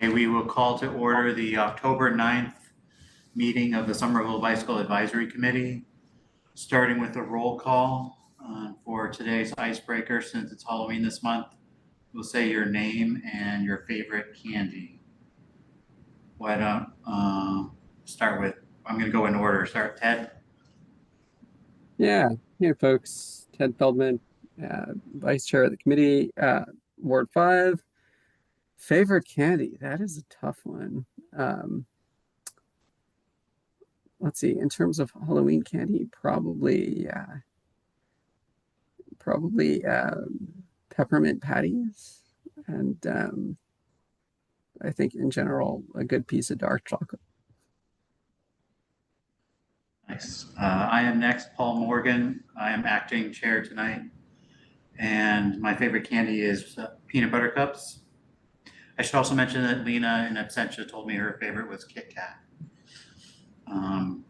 Okay, we will call to order the October 9th meeting of the Somerville Bicycle Advisory Committee, starting with a roll call for today's icebreaker. Since it's Halloween this month, we'll say your name and your favorite candy. Why don't start with, I'm going to go in order. Start Ted. Yeah, hey folks, Ted Feldman, Vice Chair of the committee, Ward 5. Favorite candy, that is a tough one. Let's see, in terms of Halloween candy, probably peppermint patties, and I think in general, a good piece of dark chocolate. Nice. I am next, Paul Morgan. I am acting chair tonight. And my favorite candy is peanut butter cups. I should also mention that Lena in absentia told me her favorite was Kit Kat.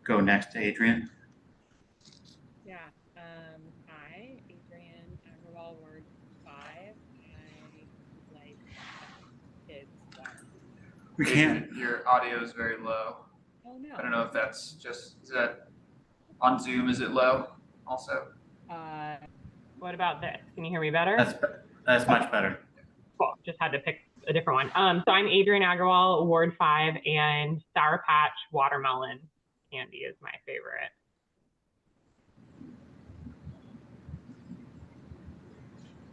Go next to Adrian. Yeah. Hi, Adrian Agrawal, Ward 5. I like kids water. We can't. Your audio is very low. Oh no. I don't know if that's just, is that on Zoom, is it low also? What about this? Can you hear me better? That's much better. Cool. Just had to pick a different one. So I'm Adrian Agrawal, Ward 5, and Sour Patch watermelon candy is my favorite.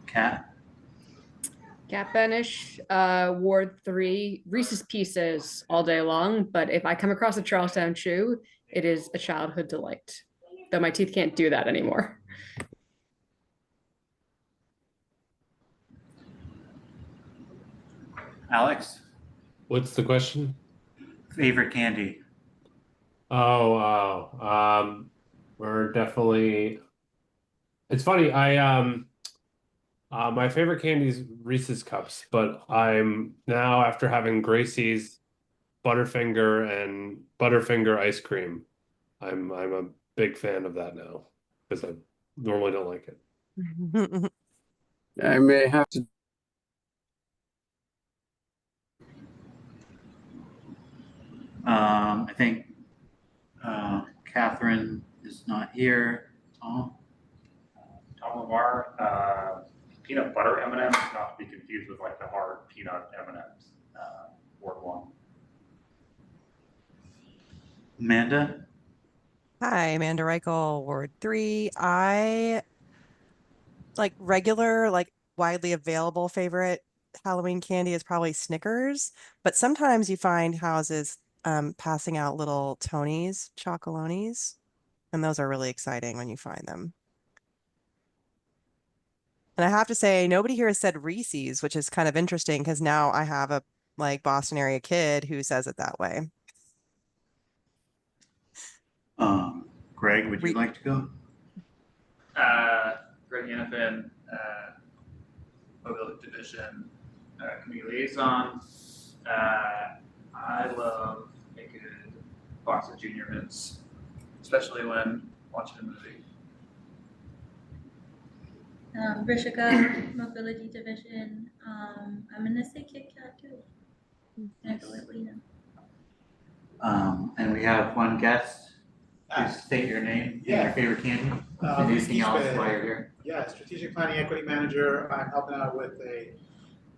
Kat. Kat Benish, Ward 3, Reese's Pieces all day long, but if I come across a Charlestown chew, it is a childhood delight, though my teeth can't do that anymore. Alex. What's the question? Favorite candy. We're definitely, it's funny, my favorite candy is Reese's Cups, but I'm now, after having Gracie's Butterfinger and Butterfinger ice cream, I'm a big fan of that now, because I normally don't like it. I may have to. I think Catherine is not here. Tom. Tom Lamar, peanut butter M&Ms, not to be confused with like the hard peanut M&Ms. Ward 1. Amanda. Hi, Amanda Reichel, Ward 3. I like regular, like widely available favorite Halloween candy is probably Snickers, but sometimes you find houses passing out little Tonys, Chocolonis, and those are really exciting when you find them. And I have to say, nobody here has said Reese's, which is kind of interesting because now I have a like Boston area kid who says it that way. Greg, would you like to go? Greg Hannafin, Mobility Division, Community Liaison. I love a good box of Junior Mints, especially when watching a movie. Rishika, Mobility Division. I'm gonna say Kit Kat too. And go with Lena. And we have one guest. Please state your name and your favorite candy. And anything else while you're here. Yeah, Strategic Planning Equity Manager. I'm helping out with a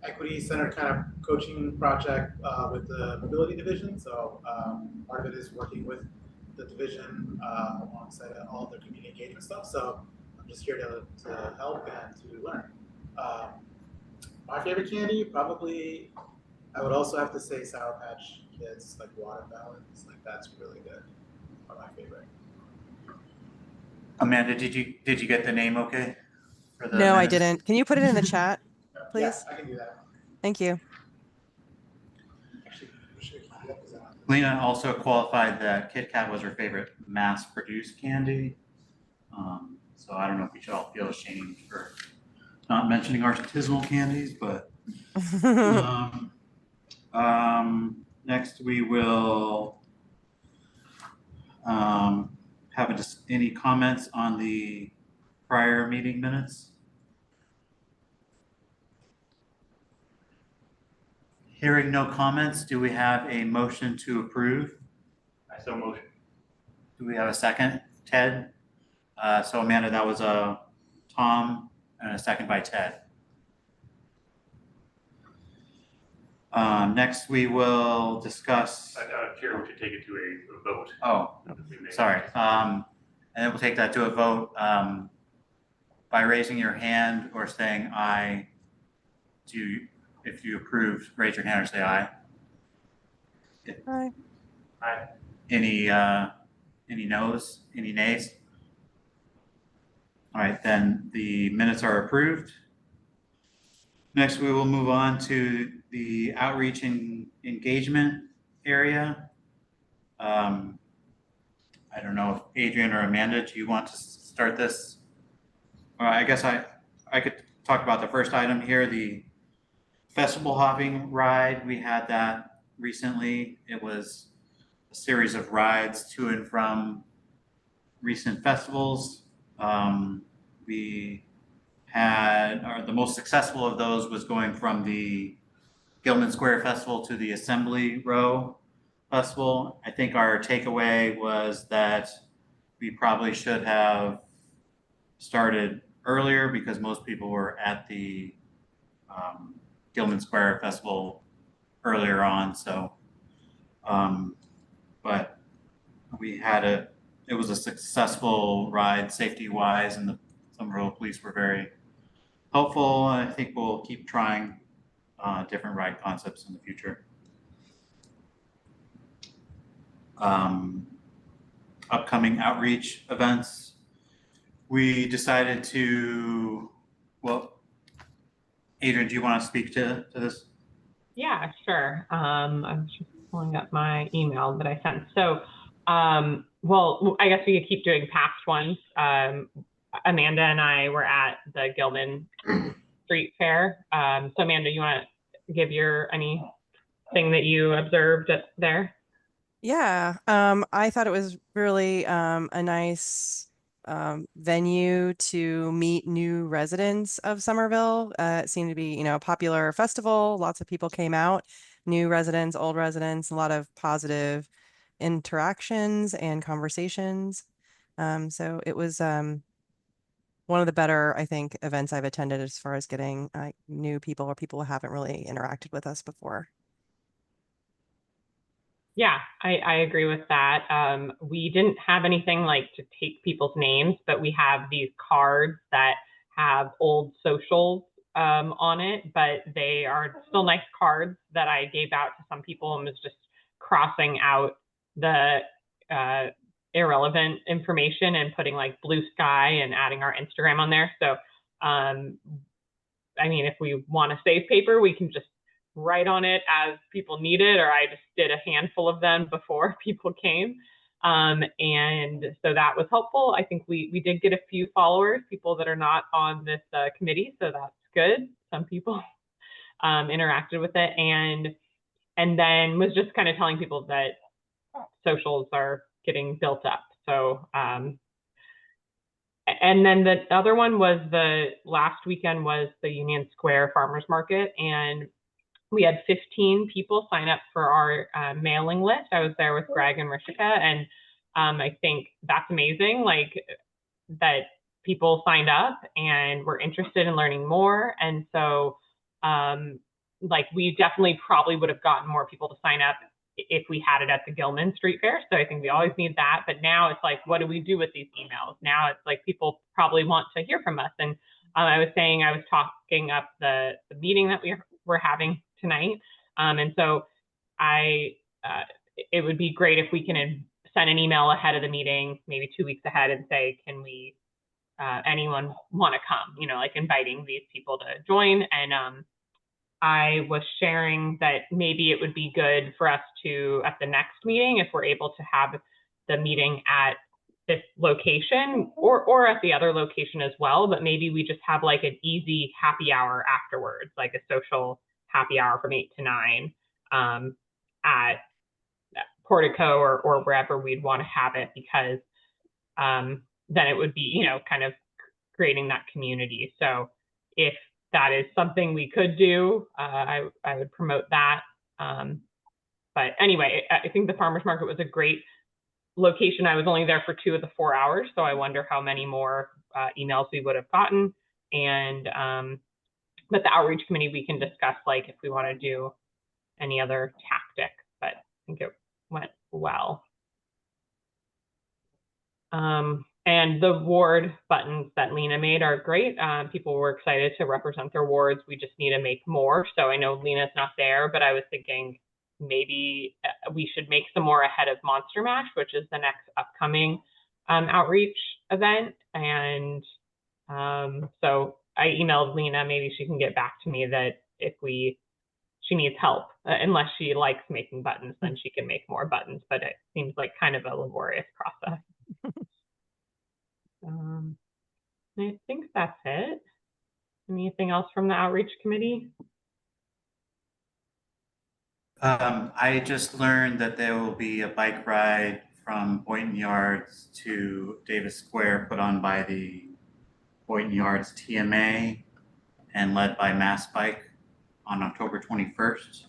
equity center kind of coaching project with the Mobility Division. So part of it is working with the division alongside all of their community engagement stuff. So I'm just here to help and to learn. My favorite candy, probably, I would also have to say Sour Patch Kids, like watermelons. Like that's really good. Are my favorite. Amanda, did you get the name okay? For the No, minutes? I didn't. Can you put it in the chat, please? Yeah, I can do that. Thank you. Lena also qualified that Kit Kat was her favorite mass-produced candy. So I don't know if we should all feel ashamed for not mentioning artisanal candies, but next we will have any comments on the prior meeting minutes. Hearing no comments, do we have a motion to approve? I so motion. Do we have a second? Ted? So Amanda, that was a Tom and a second by Ted. Next, we will discuss. Chair, we should take it to a vote. Oh, sorry. And then we'll take that to a vote by raising your hand or saying aye. If you approve, raise your hand or say aye. Aye. Aye. Any noes? Any nays? All right, then the minutes are approved. Next, we will move on to the outreach and engagement area. I don't know if Adrian or Amanda, do you want to start this? Or I guess I could talk about the first item here, the festival hopping ride. We had that recently. It was a series of rides to and from recent festivals. We had, or the most successful of those was going from the Gilman Square Festival to the Assembly Row Festival. I think our takeaway was that we probably should have started earlier because most people were at the Gilman Square Festival earlier on. So, but we had it was a successful ride safety wise, and the Somerville police were very helpful. I think we'll keep trying different ride concepts in the future. Upcoming outreach events. We decided to, well, Adrian, do you want to speak to this? Yeah, sure. I'm just pulling up my email that I sent. So, well, I guess we could keep doing past ones. Amanda and I were at the Gilman Street Fair. So Amanda, you want to give anything that you observed there? Yeah, I thought it was really a nice venue to meet new residents of Somerville. It seemed to be, a popular festival. Lots of people came out, new residents, old residents, a lot of positive interactions and conversations. So it was one of the better, I think, events I've attended as far as getting new people or people who haven't really interacted with us before. Yeah, I agree with that. We didn't have anything like to take people's names, but we have these cards that have old socials on it, but they are still nice cards that I gave out to some people and was just crossing out the irrelevant information and putting like blue sky and adding our Instagram on there. So, I mean, if we want to save paper, we can just write on it as people need it, or I just did a handful of them before people came. And so that was helpful. I think we did get a few followers, people that are not on this committee, so that's good. Some people interacted with it, and then was just kind of telling people that socials are getting built up. So, and then the other one was the last weekend was the Union Square Farmers Market, and we had 15 people sign up for our mailing list. I was there with Greg and Rishika, and I think that's amazing, like that people signed up and were interested in learning more. And so like we definitely probably would have gotten more people to sign up if we had it at the Gilman Street Fair. So I think we always need that. But now it's like, what do we do with these emails? Now it's like people probably want to hear from us. And I was talking up the meeting that we're having tonight. And so it would be great if we can send an email ahead of the meeting, maybe 2 weeks ahead, and say, can we, anyone want to come, like inviting these people to join. And I was sharing that maybe it would be good for us to, at the next meeting, if we're able to have the meeting at this location or at the other location as well, but maybe we just have like an easy happy hour afterwards, like a social happy hour from 8 to 9 at Portico or wherever we'd want to have it, because then it would be, kind of creating that community. So if that is something we could do, I would promote that. But anyway, I think the farmer's market was a great location. I was only there for 2 of the 4 hours, so I wonder how many more emails we would have gotten. And but the outreach committee, we can discuss like if we want to do any other tactic, but I think it went well. And the ward buttons that Lena made are great. People were excited to represent their wards. We just need to make more. So I know Lena's not there, but I was thinking maybe we should make some more ahead of Monster Mash, which is the next upcoming outreach event. And so I emailed Lena, maybe she can get back to me that if she needs help, unless she likes making buttons, then she can make more buttons, but it seems like kind of a laborious process. I think that's it. Anything else from the outreach committee? I just learned that there will be a bike ride from Boynton Yards to Davis Square put on by the Boynton Yards TMA and led by Mass Bike on October 21st.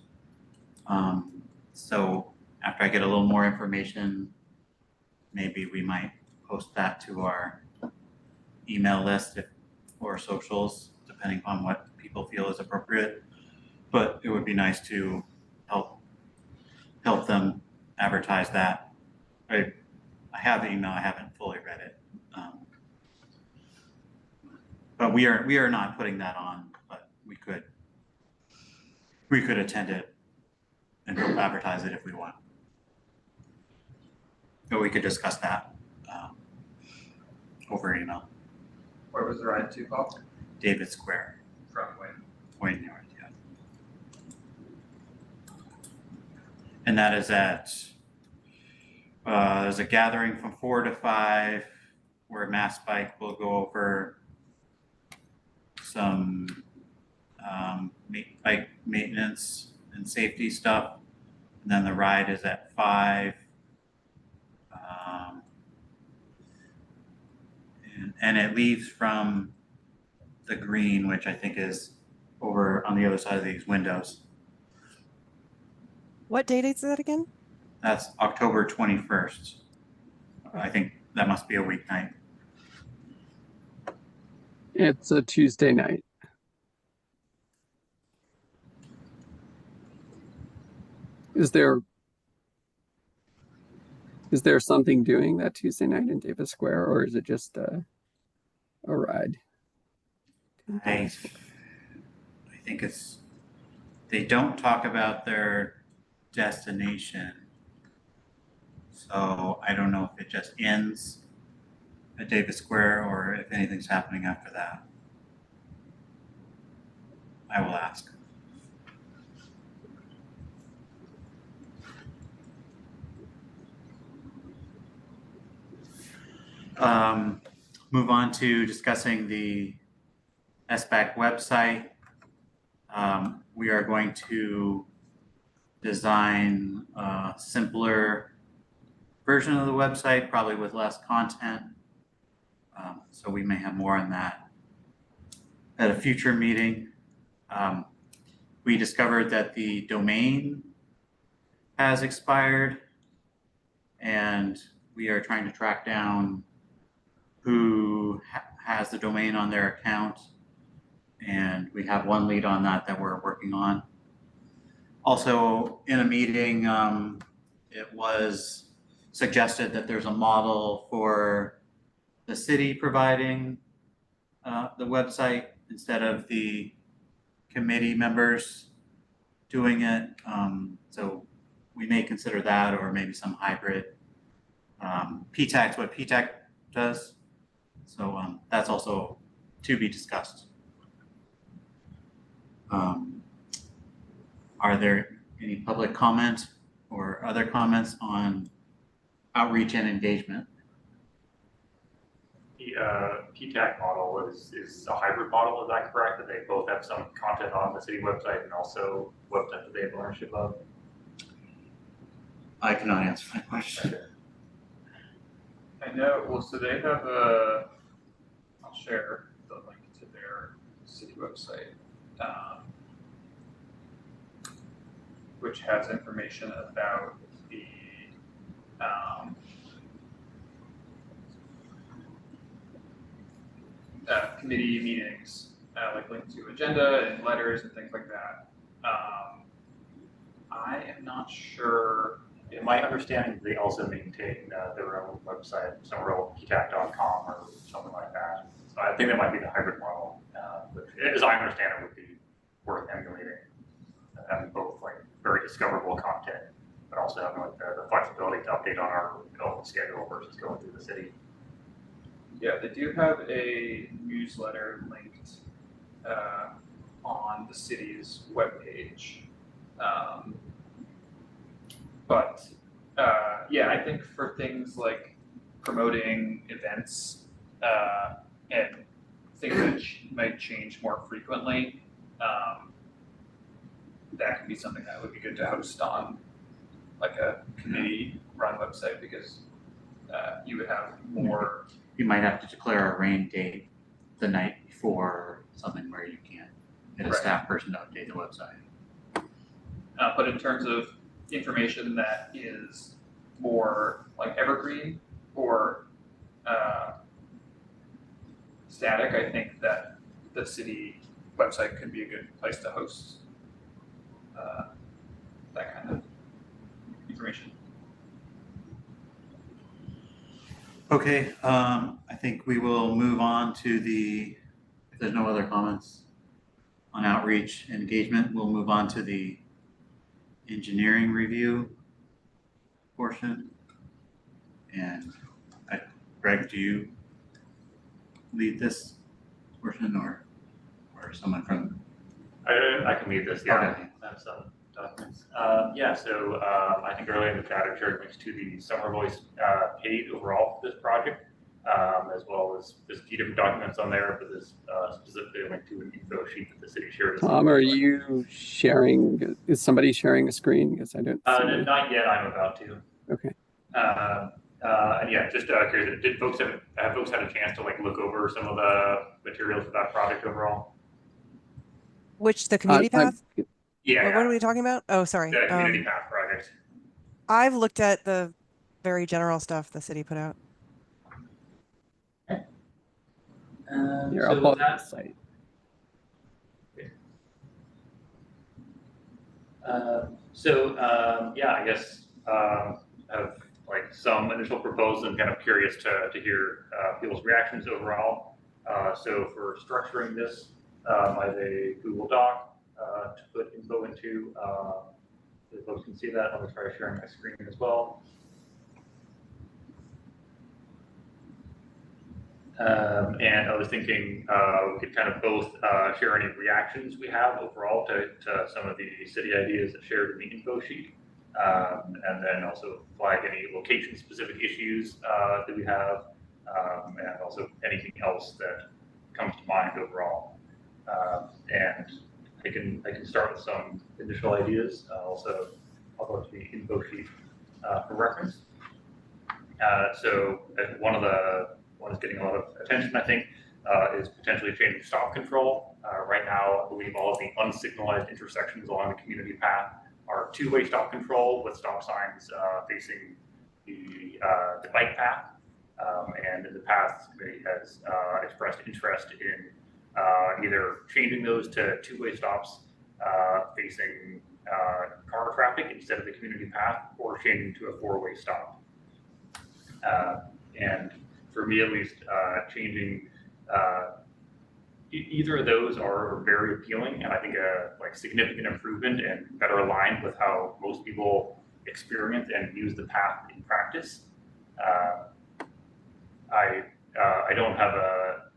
So after I get a little more information, maybe we might post that to our email list or socials, depending on what people feel is appropriate. But it would be nice to help them advertise that. I have the email, I haven't fully read it. But we are not putting that on, but we could attend it and advertise it if we want. But we could discuss that over email. Where was the ride to, Bob? David Square. From when? Boynton Yards, yeah. And that is at, there's a gathering from 4 to 5 where Mass Bike will go over some bike maintenance and safety stuff. And then the ride is at 5. And it leaves from the green, which I think is over on the other side of these windows. What date is that again? That's October 21st. I think that must be a weeknight. It's a Tuesday night. Is there something doing that Tuesday night in Davis Square, or is it just a ride? I think they don't talk about their destination. So I don't know if it just ends at Davis Square or if anything's happening after that. I will ask. Move on to discussing the SBAC website. We are going to design a simpler version of the website, probably with less content. So we may have more on that at a future meeting. We discovered that the domain has expired, and we are trying to track down who has the domain on their account. And we have one lead on that we're working on. Also, in a meeting, it was suggested that there's a model for the city providing the website instead of the committee members doing it. So we may consider that, or maybe some hybrid. PTAC's what PTAC does. So that's also to be discussed. Are there any public comment or other comments on outreach and engagement? The PTAC model is a hybrid model, is that correct? That they both have some content on the city website and also website that they have ownership of? I cannot answer that question. I know, well, so they have I'll share the link to their city website. which has information about the committee meetings, like linked to agenda and letters and things like that. I am not sure. In my understanding, they also maintain their own website, somervillekitac.com or something like that. So I think that might be the hybrid model, which, as I understand it, would be worth emulating, having both like very discoverable content, but also having like the flexibility to update on our own schedule versus going through the city. Yeah, they do have a newsletter linked on the city's webpage. But yeah, I think for things like promoting events and things that might change more frequently, that could be something that would be good to host on like a committee run website, because you would have more. You might have to declare a rain date the night before something where you can't get a Right. staff person to update the website. But in terms of information that is more like evergreen or static, I think that the city website could be a good place to host that kind of information. Okay, I think we will move on to if there's no other comments on outreach and engagement, we'll move on to the engineering review portion. And Greg, do you lead this portion or someone from? I can lead this, yeah. Okay. That's documents. Yeah, so I think earlier in the chat I shared links to the Somerville page overall for this project, as well as there's a few different documents on there, but there's specifically a link to an info sheet that the city shared. Tom, are you sharing? Is somebody sharing a screen? Because I don't see not yet, I'm about to. Okay. And yeah, just curious, did folks have had a chance to like look over some of the materials for that project overall? Which, the community path? Yeah. What are we talking about? Oh, sorry. The community path project. I've looked at the very general stuff the city put out. Here, So I'll pull with up that, the site. Yeah, I guess have like some initial proposals and kind of curious to hear people's reactions overall. So for structuring this, I have a Google Doc to put info into, so folks can see that. I'll try sharing my screen as well. And I was thinking we could kind of both share any reactions we have overall to some of the city ideas that shared in the info sheet, and then also flag any location-specific issues that we have, and also anything else that comes to mind overall. And I can start with some initial ideas. Also, I'll go to the info sheet for reference. So one is getting a lot of attention, I think, is potentially changing stop control. Right now, I believe all of the unsignalized intersections along the community path are two-way stop control with stop signs facing the bike path. And in the past, the committee has expressed interest in either changing those to two-way stops facing car traffic instead of the community path, or changing to a four-way stop. And for me, at least, changing either of those are very appealing, and I think a like significant improvement and better aligned with how most people experience and use the path in practice. I don't have a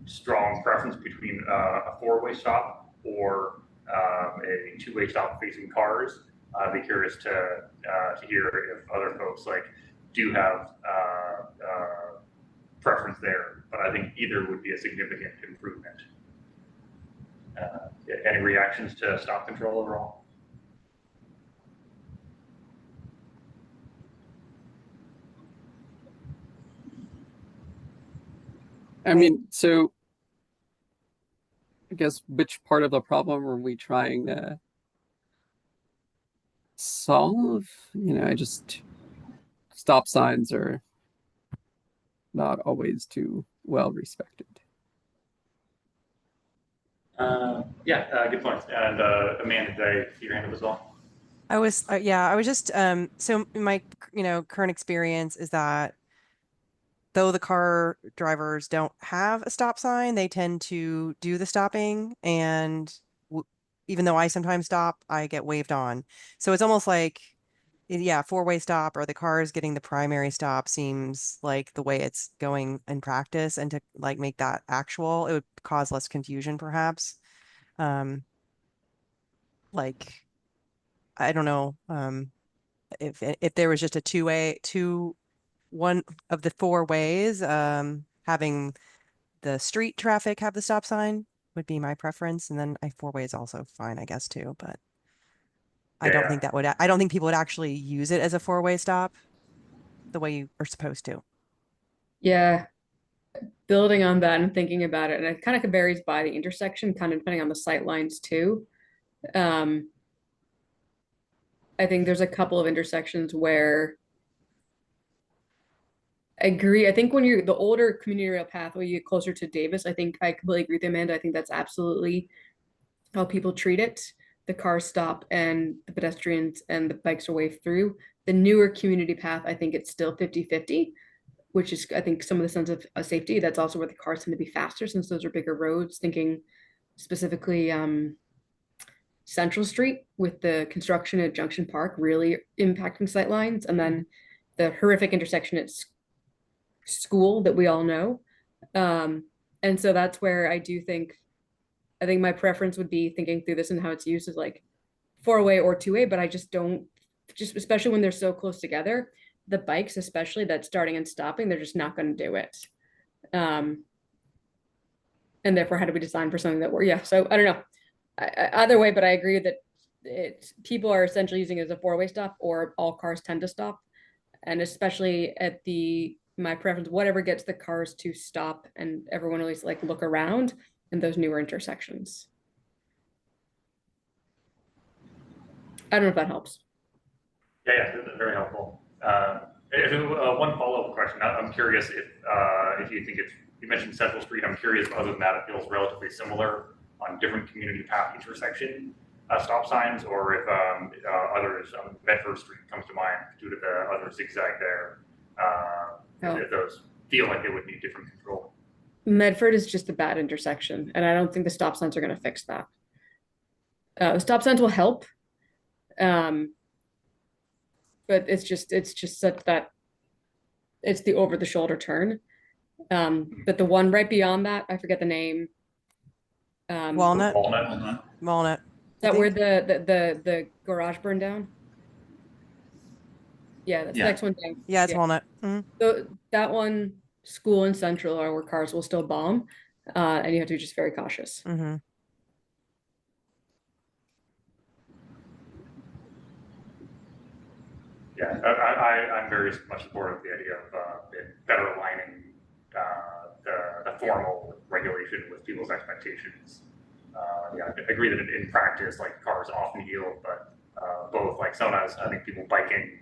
strong preference between a four-way stop or a two-way stop facing cars. I'd be curious to hear if other folks like do have preference there, but I think either would be a significant improvement. Any reactions to stop control overall? I mean, so I guess which part of the problem are we trying to solve. I just stop signs are not always too well respected. Good point. And Amanda, did I see your hand up as well? I was just so my current experience is that though the car drivers don't have a stop sign, they tend to do the stopping, and even though I sometimes stop, I get waved on. So it's almost like, yeah, four-way stop or the cars getting the primary stop seems like the way it's going in practice, and to like make that actual, it would cause less confusion perhaps. Like I don't know, if there was just a one of the four ways, having the street traffic have the stop sign would be my preference, and then four-way is also fine, I guess, too. But I don't think I don't think people would actually use it as a four-way stop the way you are supposed to. Yeah, building on that and thinking about it, and it kind of varies by the intersection, kind of depending on the sight lines too. I think there's a couple of intersections where I agree. I think when you're the older community rail pathway, you get closer to Davis. I think I completely agree with Amanda. I think that's absolutely how people treat it. The cars stop and the pedestrians and the bikes are waved through. The newer community path, I think it's still 50-50, which is, I think, some of the sense of safety. That's also where the cars tend to be faster since those are bigger roads. Thinking specifically Central Street with the construction at Junction Park really impacting sight lines. And then the horrific intersection at school that we all know. And so that's where I think my preference would be thinking through this and how it's used as like four-way or two-way, but I just don't, just especially when they're so close together, the bikes, especially that starting and stopping, they're just not going to do it. And therefore, how do we design for something that yeah. So I don't know. Either way, but I agree that people are essentially using it as a four-way stop, or all cars tend to stop. And especially at my preference, whatever gets the cars to stop and everyone at least like look around in those newer intersections. I don't know if that helps. Yeah, very helpful. One follow-up question. I'm curious if you think you mentioned Central Street. I'm curious, other than that, it feels relatively similar on different community path intersection stop signs, or if others, Bedford Street comes to mind due to the other zigzag there. If those feel like they would need different control. Medford is just a bad intersection, and I don't think the stop signs are going to fix that. The stop signs will help, but it's just such that it's the over-the-shoulder turn. But the one right beyond that, I forget the name. Walnut. Is that where the garage burned down? Yeah, that's the next one down. Yeah, it's Walnut. Mm-hmm. So that one, School and Central, are where cars will still bomb, and you have to be just very cautious. Mm-hmm. Yeah, I'm very much supportive of the idea of better aligning the formal regulation with people's expectations. I agree that in practice, like cars often yield, but both like sometimes I think people biking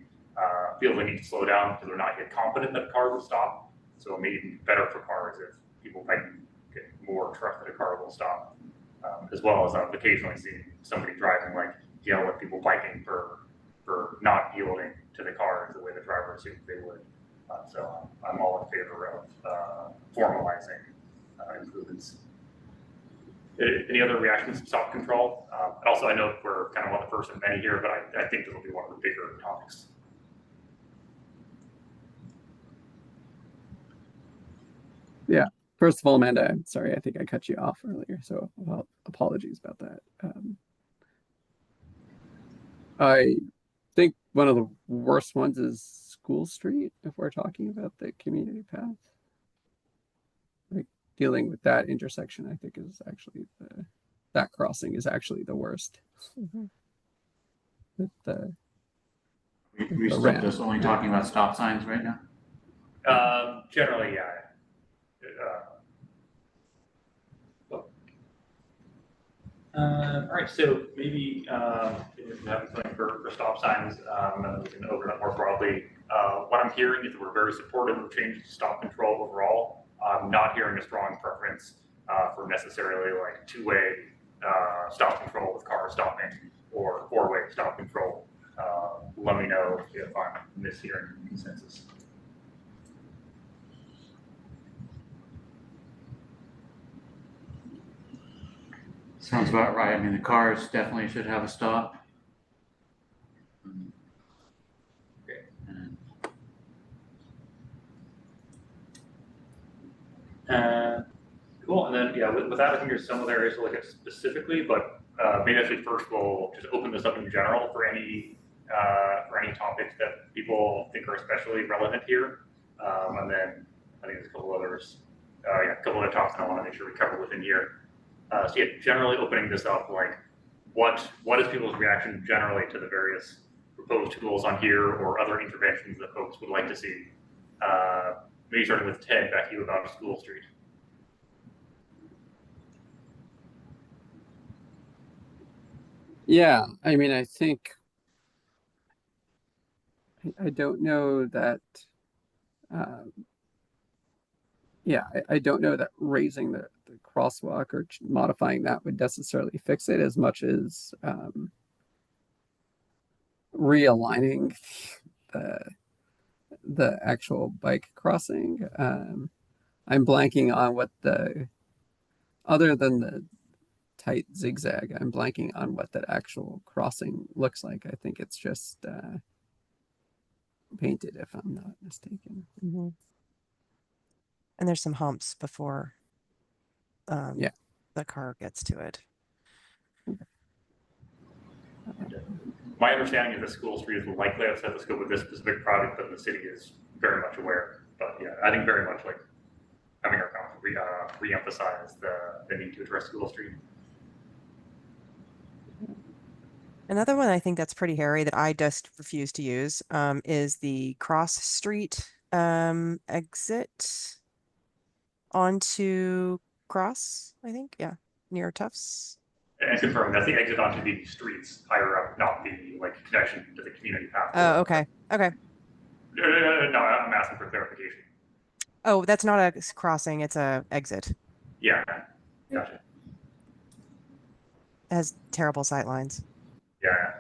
feel they need to slow down because they're not yet confident that a car will stop. So it may even be better for cars if people biking get more trust that a car will stop, as well as I've occasionally seen somebody driving like yell at people biking for not yielding to the cars the way the driver assumed they would. So I'm all in favor of formalizing improvements. Any other reactions to stop control? And also, I know we're kind of on the first of many here, but I think this will be one of the bigger topics. Yeah. First of all, Amanda, I'm sorry, I think I cut you off earlier, so apologies about that. I think one of the worst ones is School Street, if we're talking about the community path. Like dealing with that intersection, I think is actually that crossing is actually the worst. Mm-hmm. With the we still just only talking about stop signs right now? Generally, yeah. All right, so maybe if we have something for stop signs, and then we can open it up more broadly. What I'm hearing is that we're very supportive of changes to stop control overall. I'm not hearing a strong preference for necessarily like two-way stop control with cars stopping or four-way stop control. Let me know if I'm mishearing consensus. Sounds about right. I mean, the cars definitely should have a stop. Okay. Cool. And then, yeah, with that, I think there's some other areas to look at specifically, but maybe actually first we'll just open this up in general for any topics that people think are especially relevant here. And then I think there's a couple others, a couple other topics that I want to make sure we cover within here. So yeah, generally opening this up, like what is people's reaction generally to the various proposed tools on here or other interventions that folks would like to see? Maybe starting with Ted, back to you about School Street. Yeah, I mean, I think I don't know that. Yeah, I don't know that raising the crosswalk or modifying that would necessarily fix it as much as realigning the actual bike crossing. I'm blanking on what other than the tight zigzag, I'm blanking on what that actual crossing looks like. I think it's just painted, if I'm not mistaken. Mm-hmm. And there's some humps before Yeah. the car gets to it. My understanding is that School Street is likely outside the scope of this specific project, but the city is very much aware. But yeah, I think very much like having our council re-emphasize the need to address School Street. Another one I think that's pretty hairy that I just refuse to use is the cross street exit onto Cross, I think. Yeah, near Tufts. And confirm that's the exit onto the streets higher up, not the like connection to the community path. Oh, okay. Okay. No, I'm asking for clarification. Oh, that's not a crossing, it's a exit. Yeah, gotcha. It has terrible sight lines. Yeah.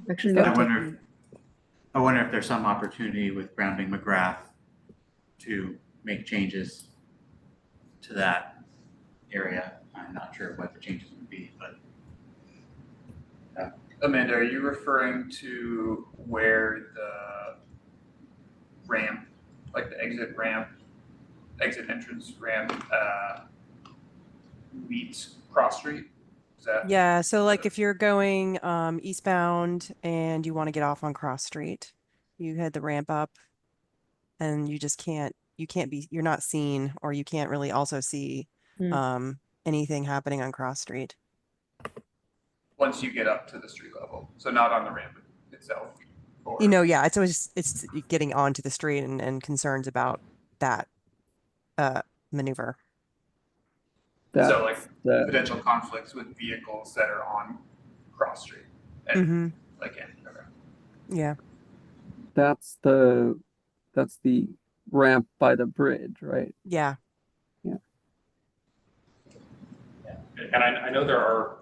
Actually, I wonder if there's some opportunity with grounding McGrath to make changes to that area. I'm not sure what the changes would be, but. Amanda, are you referring to where the ramp, like the exit entrance ramp, meets Cross Street? Is that? Yeah, so like if you're going eastbound and you want to get off on Cross Street, you head the ramp up and you're not seen, or you can't really also see anything happening on Cross Street. Once you get up to the street level, so not on the ramp itself. Or... Yeah, it's getting onto the street and concerns about that maneuver. So like potential conflicts with vehicles that are on Cross Street. And Yeah. That's the ramp by the bridge, right? Yeah. And I know there are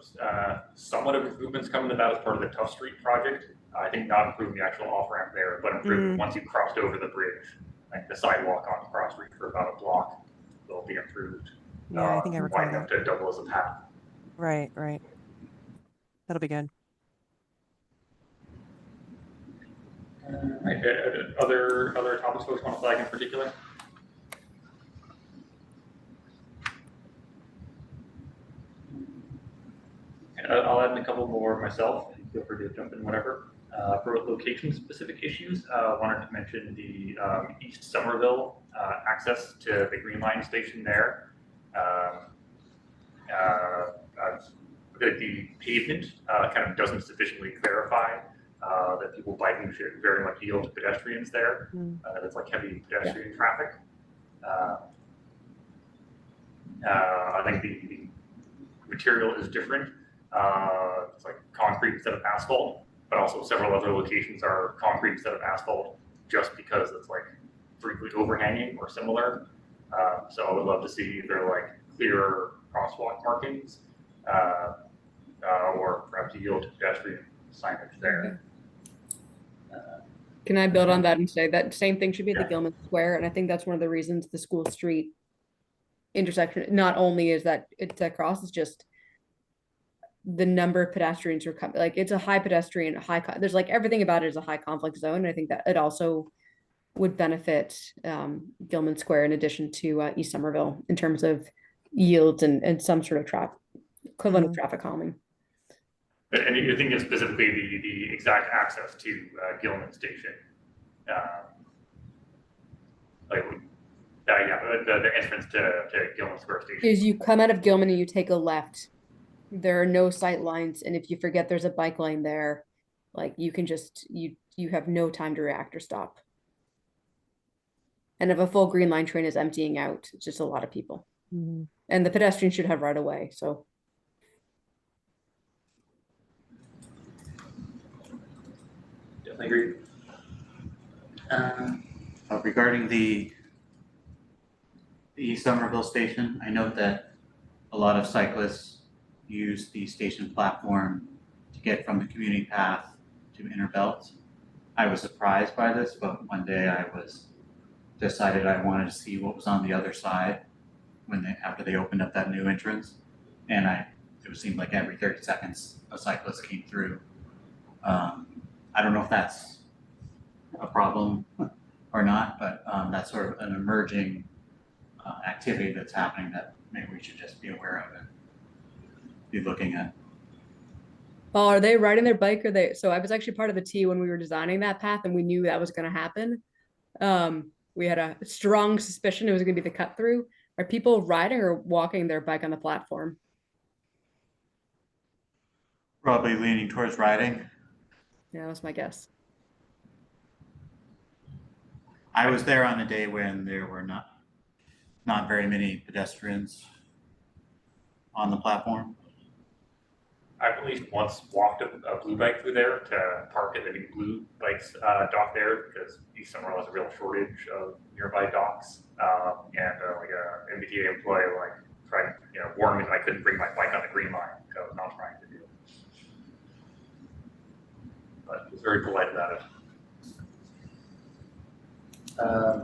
somewhat of improvements coming to that as part of the Tough Street project. I think not improving the actual off ramp there, but improving once you crossed over the bridge, like the sidewalk on Cross Street for about a block will be improved. Yeah, I think I recall winding up to double as a path. Right. That'll be good. Right. Other topics folks want to flag in particular? I'll add in a couple more myself. Feel free to jump in whatever. For location-specific issues, wanted to mention the East Somerville access to the Green Line station there. The pavement kind of doesn't sufficiently clarify that people biking should very much yield to pedestrians there. That's like heavy pedestrian traffic. I think the material is different. It's like concrete instead of asphalt, but also several other locations are concrete instead of asphalt just because it's like frequently overhanging or similar. So I would love to see either like clearer crosswalk markings or perhaps yield to pedestrian signage there. Can I build on that and say that same thing should be at the Yeah. Gilman Square? And I think that's one of the reasons the School Street intersection, not only is that it's across, it's just the number of pedestrians who are coming, like it's a high pedestrian, there's like everything about it is a high conflict zone. And I think that it also would benefit Gilman Square in addition to East Somerville in terms of yields and some sort of equivalent of traffic calming. And you're thinking specifically the exact access to Gilman Station, like the entrance to Gilman Square Station. Is you come out of Gilman and you take a left, there are no sight lines, and if you forget there's a bike lane there, like you can just you have no time to react or stop. And if a full green line train is emptying out, it's just a lot of people. Mm-hmm. And the pedestrian should have right away. So Definitely agree. Regarding the East Somerville station, I note that a lot of cyclists use the station platform to get from the commuting path to Interbelt. I was surprised by this, but one day I decided I wanted to see what was on the other side after they opened up that new entrance, and it seemed like every 30 seconds a cyclist came through. I don't know if that's a problem or not, but that's sort of an emerging activity that's happening that maybe we should just be aware of and be looking at. oh, are they riding their bike? Or they? So I was actually part of the T when we were designing that path, and we knew that was going to happen. We had a strong suspicion it was going to be the cut through. Are people riding or walking their bike on the platform? Probably leaning towards riding. Yeah, that's my guess. I was there on a day when there were not very many pedestrians on the platform. I've at least once walked a blue bike through there to park at the new blue bikes dock there because East Somerville has a real shortage of nearby docks. And like a MBTA employee tried to warn me that I couldn't bring my bike on the green line, which I was not trying to do. But he was very polite about it.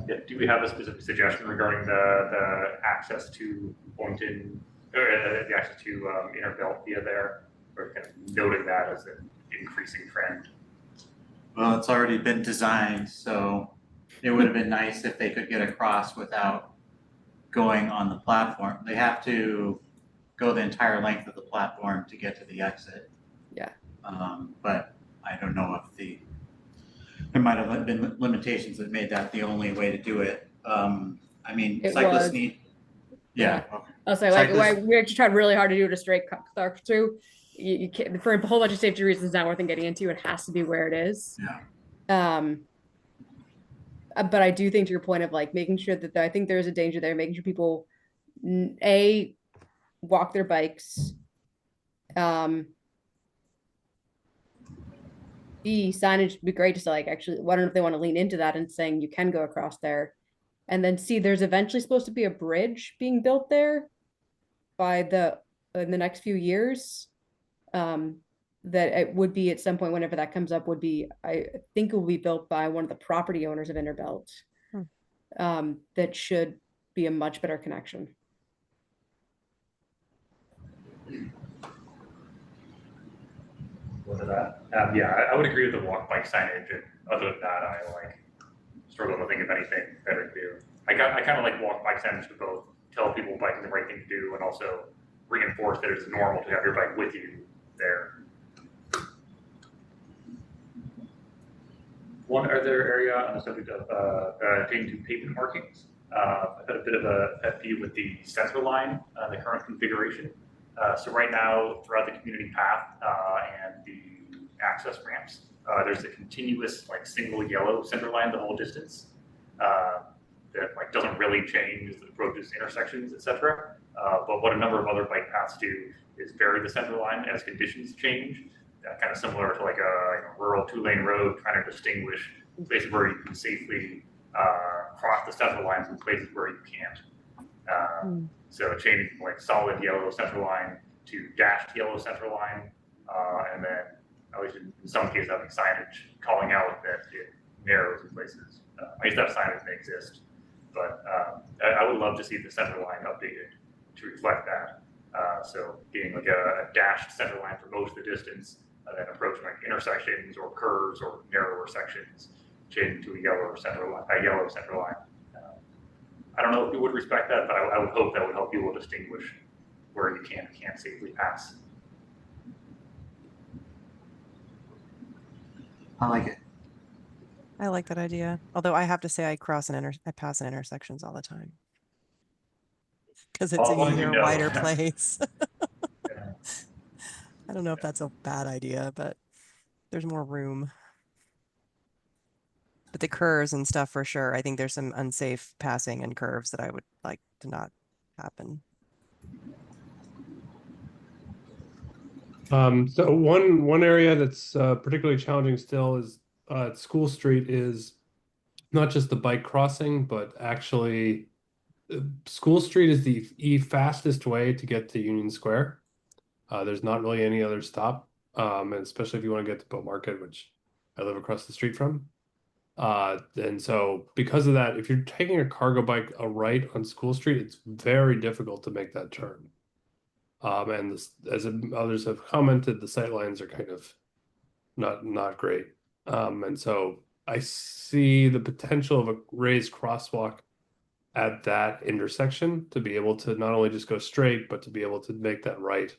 Yeah, do we have a specific suggestion regarding the access to Boynton, or the access to Interbelt via there? Or kind of noting that as an increasing trend? Well, it's already been designed, so it would have been nice if they could get across without going on the platform. They have to go the entire length of the platform to get to the exit. Yeah. But I don't know if there might have been limitations that made that the only way to do it. I mean, cyclists need. Yeah. Okay. I'll say we actually tried really hard to do it a straight cut through. You can't, for a whole bunch of safety reasons, not worth getting into. It has to be where it is. Yeah. But I do think to your point of like making sure that I think there is a danger there, making sure people walk their bikes. B, signage would be great to say, like, actually, I don't know if they want to lean into that and saying you can go across there. And then C, there's eventually supposed to be a bridge being built there in the next few years. That it would be at some point, whenever that comes up, I think it will be built by one of the property owners of Interbelt. That should be a much better connection. Was it that? Yeah, I would agree with the walk bike signage, and other than that, I struggle to think of anything better to do. I kind of like walk bike signage to both tell people biking is the right thing to do and also reinforce that it's normal to have your bike with you there. One other area on the subject of taking to pavement markings. I've had a bit of a pet peeve with the sensor line, the current configuration. So right now, throughout the community path and the access ramps, there's a continuous single yellow center line the whole distance. that like doesn't really change the approaches to intersections, etc. But what a number of other bike paths do is vary the center line as conditions change. Kind of similar to like a rural 2-lane road, trying to distinguish places where you can safely cross the center line from places where you can't. So changing from like solid yellow center line to dashed yellow center line, and then at least in some cases having signage calling out that it narrows in places. I used to have signage that exist, but I would love to see the center line updated to reflect that. So being like a dashed center line for most of the distance, and then approaching like intersections or curves or narrower sections, changing to a yellow center line. I don't know if you would respect that, but I would hope that would help people distinguish where you can and can't safely pass. I like it. I like that idea. Although I have to say I pass in intersections all the time. Because it's As long a as you easier, know. wider place. Yeah. I don't know if that's a bad idea, but there's more room. But the curves and stuff for sure. I think there's some unsafe passing and curves that I would like to not happen. So one area that's particularly challenging still is at School Street is not just the bike crossing, but actually School Street is the fastest way to get to Union Square. There's not really any other stop, and especially if you want to get to Boat Market, which I live across the street from. And so because of that, if you're taking a cargo bike a right on School Street, it's very difficult to make that turn. And this, as others have commented, the sight lines are kind of not great. And so I see the potential of a raised crosswalk at that intersection to be able to not only just go straight, but to be able to make that right,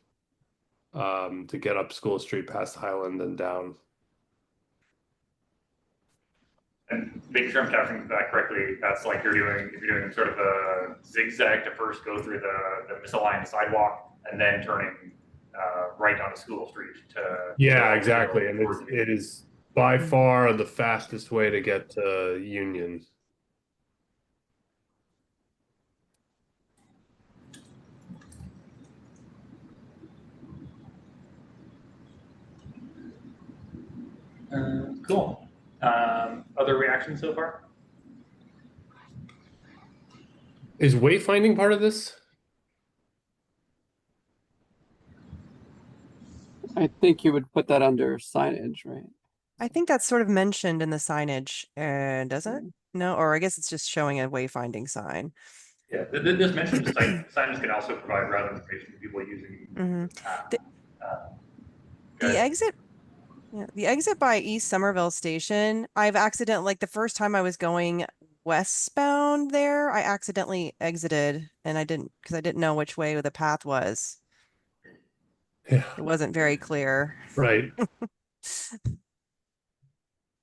to get up School Street past Highland and down. And making sure I'm capturing that correctly, that's like if you're doing sort of a zigzag to first go through the misaligned sidewalk and then turning right onto School Street to. Yeah, exactly. And it is by far the fastest way to get to Union. Cool. Other reactions so far? Is wayfinding part of this? I think you would put that under signage, right? I think that's sort of mentioned in the signage, does it? No, or I guess it's just showing a wayfinding sign. Yeah, this mentions signage can also provide route information to people using the exit. Yeah, the exit by East Somerville Station, I've accidentally, like the first time I was going westbound there, I accidentally exited and I didn't, because I didn't know which way the path was. Yeah. It wasn't very clear. Right.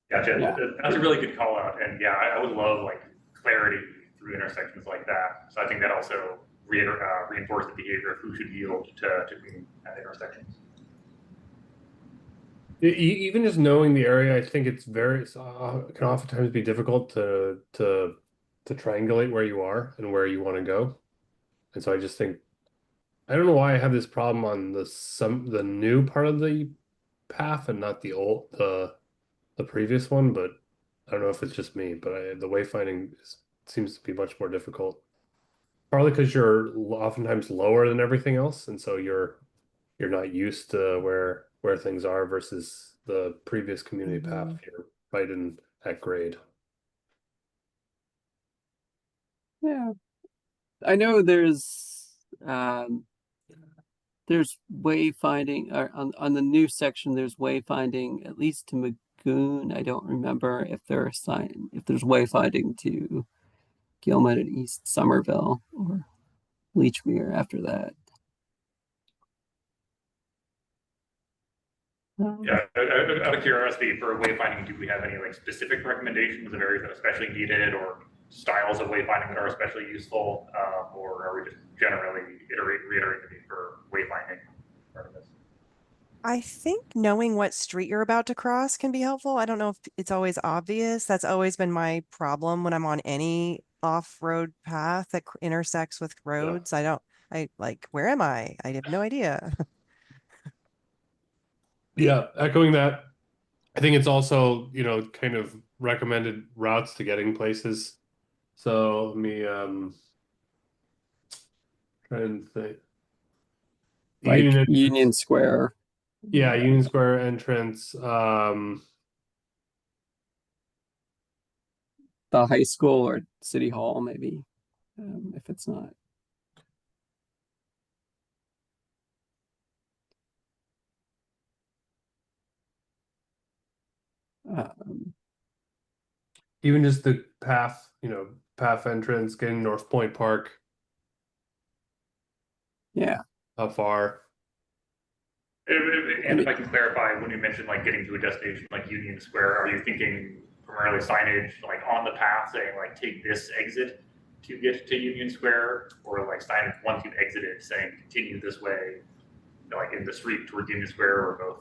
Gotcha. Yeah. That's a really good call out. And yeah, I would love like clarity through intersections like that. So I think that also reinforces the behavior of who should yield to green at intersections. Even just knowing the area, I think it's can oftentimes be difficult to triangulate where you are and where you want to go. And so I just think, I don't know why I have this problem on the new part of the path and not the previous one, but I don't know if it's just me, but the wayfinding seems to be much more difficult. Partly because you're oftentimes lower than everything else, and so you're not used to where things are versus the previous community path. You're right in at grade. Yeah. I know there's wayfinding on the new section, there's wayfinding at least to Magoon. I don't remember if there's wayfinding to Gilman and East Somerville or Leechmere after that. Yeah, out of curiosity, for wayfinding, do we have any like specific recommendations of areas that are especially needed, or styles of wayfinding that are especially useful, or are we just generally reiterating the need for wayfinding part of this? I think knowing what street you're about to cross can be helpful. I don't know if it's always obvious. That's always been my problem when I'm on any off-road path that intersects with roads. I like, where am I? I have no idea. Yeah, echoing that. I think it's also, kind of recommended routes to getting places. So let me try and think. Like Union, Union Square. yeah, Union Square entrance. The high school or city hall, maybe, if it's not. Even just the path, path entrance, getting North Point Park. Yeah. How far? And if I can clarify, when you mentioned like getting to a destination like Union Square, are you thinking primarily signage like on the path saying like take this exit to get to Union Square, or like signage once you've exited saying continue this way, like in the street toward Union Square, or both?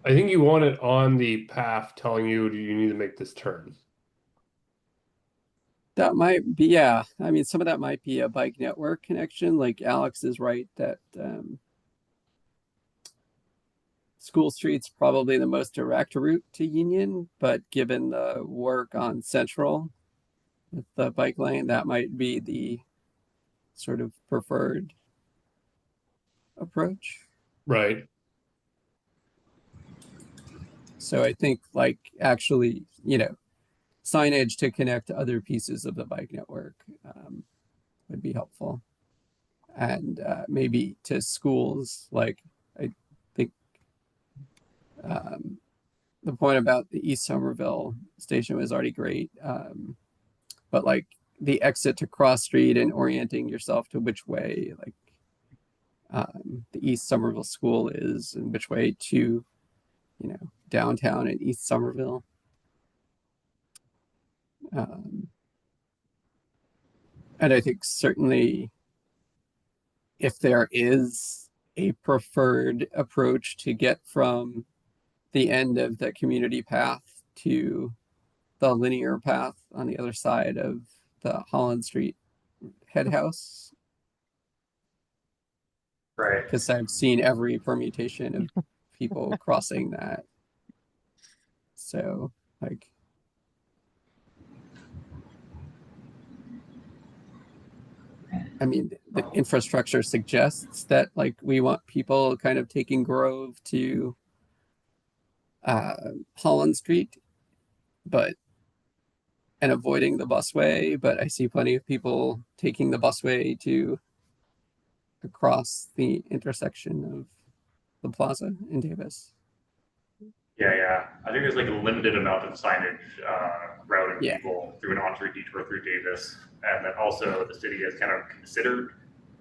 I think you want it on the path telling you you need to make this turn. That might be, yeah. I mean, some of that might be a bike network connection. Like Alex is right that School Street's probably the most direct route to Union, but given the work on Central with the bike lane, that might be the sort of preferred approach. Right. So I think like actually, signage to connect to other pieces of the bike network would be helpful. And maybe to schools, like I think the point about the East Somerville station was already great. But like the exit to Cross Street and orienting yourself to which way, like the East Somerville School is and which way to, downtown and East Somerville. And I think certainly if there is a preferred approach to get from the end of the community path to the linear path on the other side of the Holland Street head house. Right. Because I've seen every permutation of people crossing that. So, like, I mean, the infrastructure suggests that, like, we want people kind of taking Grove to Holland Street, and avoiding the busway. But I see plenty of people taking the busway to across the intersection of the plaza in Davis. Yeah. I think there's like a limited amount of signage routing people through an on-street detour through Davis, and then also the city has kind of considered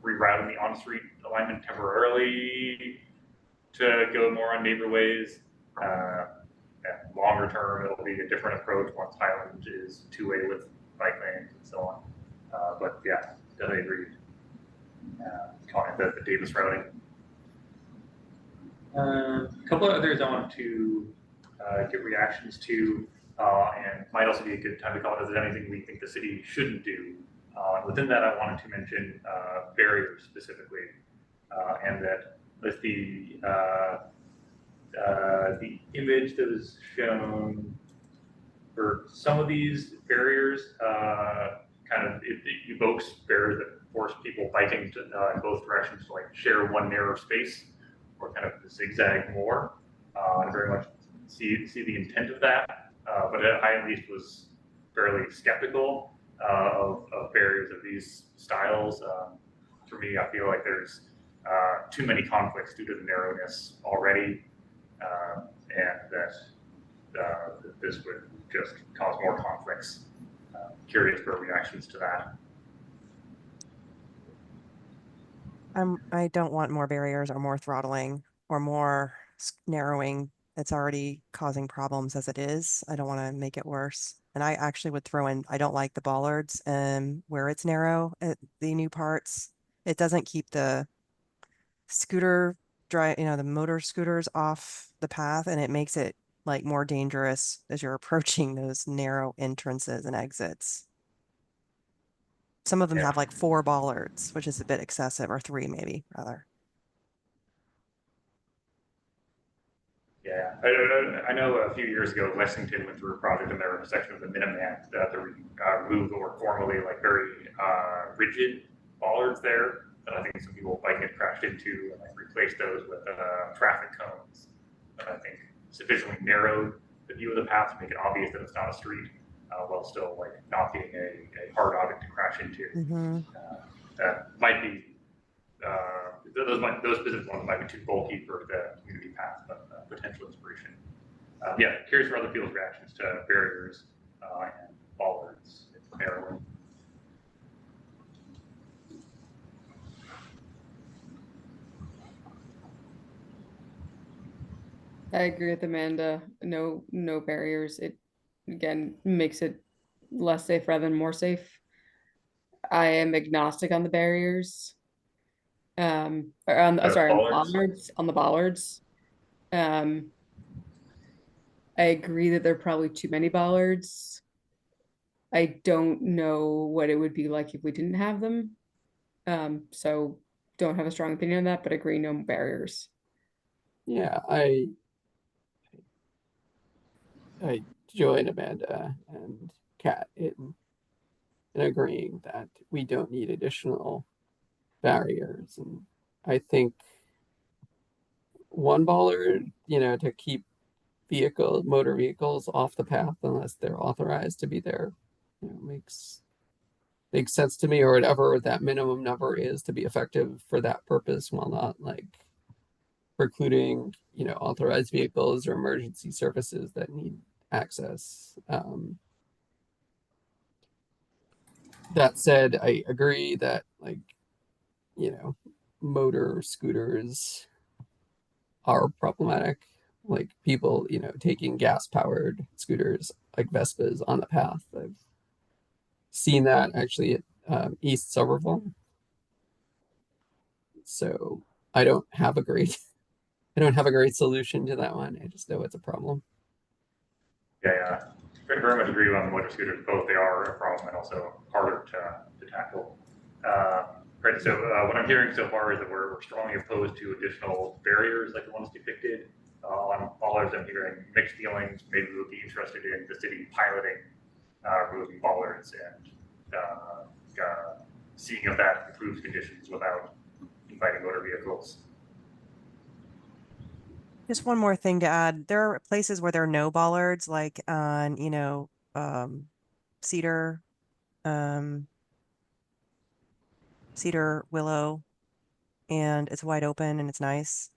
rerouting the on-street alignment temporarily to go more on neighbor ways. And longer term, it'll be a different approach once Highland is two-way with bike lanes and so on. But yeah, definitely agree. Calling it the Davis routing. A couple of others I want to get reactions to, and might also be a good time to call it, is there anything we think the city shouldn't do? Within that, I wanted to mention barriers specifically, and that with the image that was shown for some of these barriers, kind of it evokes barriers that force people biking to, in both directions to like share one narrow space, or kind of zigzag more. I very much see the intent of that, but I at least was fairly skeptical of barriers of these styles. For me, I feel like there's too many conflicts due to the narrowness already, and that this would just cause more conflicts. Curious for reactions to that. I don't want more barriers or more throttling or more narrowing. It's already causing problems as it is. I don't want to make it worse. And I actually would throw in, I don't like the bollards where it's narrow at the new parts. It doesn't keep the scooter the motor scooters off the path, and it makes it like more dangerous as you're approaching those narrow entrances and exits. Some of them Yeah. have like 4 bollards, which is a bit excessive, or 3 maybe rather. Yeah, I know a few years ago, Lexington went through a project in their section of the Minuteman that they removed what were formerly like very rigid bollards there. And I think some people biking had crashed into and like replaced those with traffic cones. And I think sufficiently narrowed the view of the path to make it obvious that it's not a street, while still like not being a hard object to crash into. That might be those specific ones might be too bulky for the community path, but potential inspiration. Yeah, curious for other people's reactions to barriers and bollards in Maryland. I agree with Amanda. No, no barriers. It again makes it less safe rather than more safe. I am agnostic on the barriers. Or on sorry, on the Bollards? bollards. On the bollards. I agree that there are probably too many bollards. I don't know what it would be like if we didn't have them. So don't have a strong opinion on that, but agree no barriers. Yeah, I join Amanda and Kat in agreeing that we don't need additional barriers. And I think one bollard, to keep motor vehicles off the path unless they're authorized to be there, makes sense to me, or whatever that minimum number is to be effective for that purpose, while not like precluding, authorized vehicles or emergency services that need access. That said, I agree that like, motor scooters are problematic. Like people, taking gas powered scooters like Vespas on the path. I've seen that actually at East Somerville. So I don't have a great solution to that one. I just know it's a problem. Yeah, very much agree on the motor scooters. Both they are a problem and also harder to tackle. Right. So what I'm hearing so far is that we're strongly opposed to additional barriers like the ones depicted. On bollards, I'm hearing mixed feelings. Maybe we would be interested in the city piloting removing bollards and seeing if that improves conditions without inviting motor vehicles. Just one more thing to add. There are places where there are no bollards, like on, Cedar, Cedar Willow, and it's wide open and it's nice.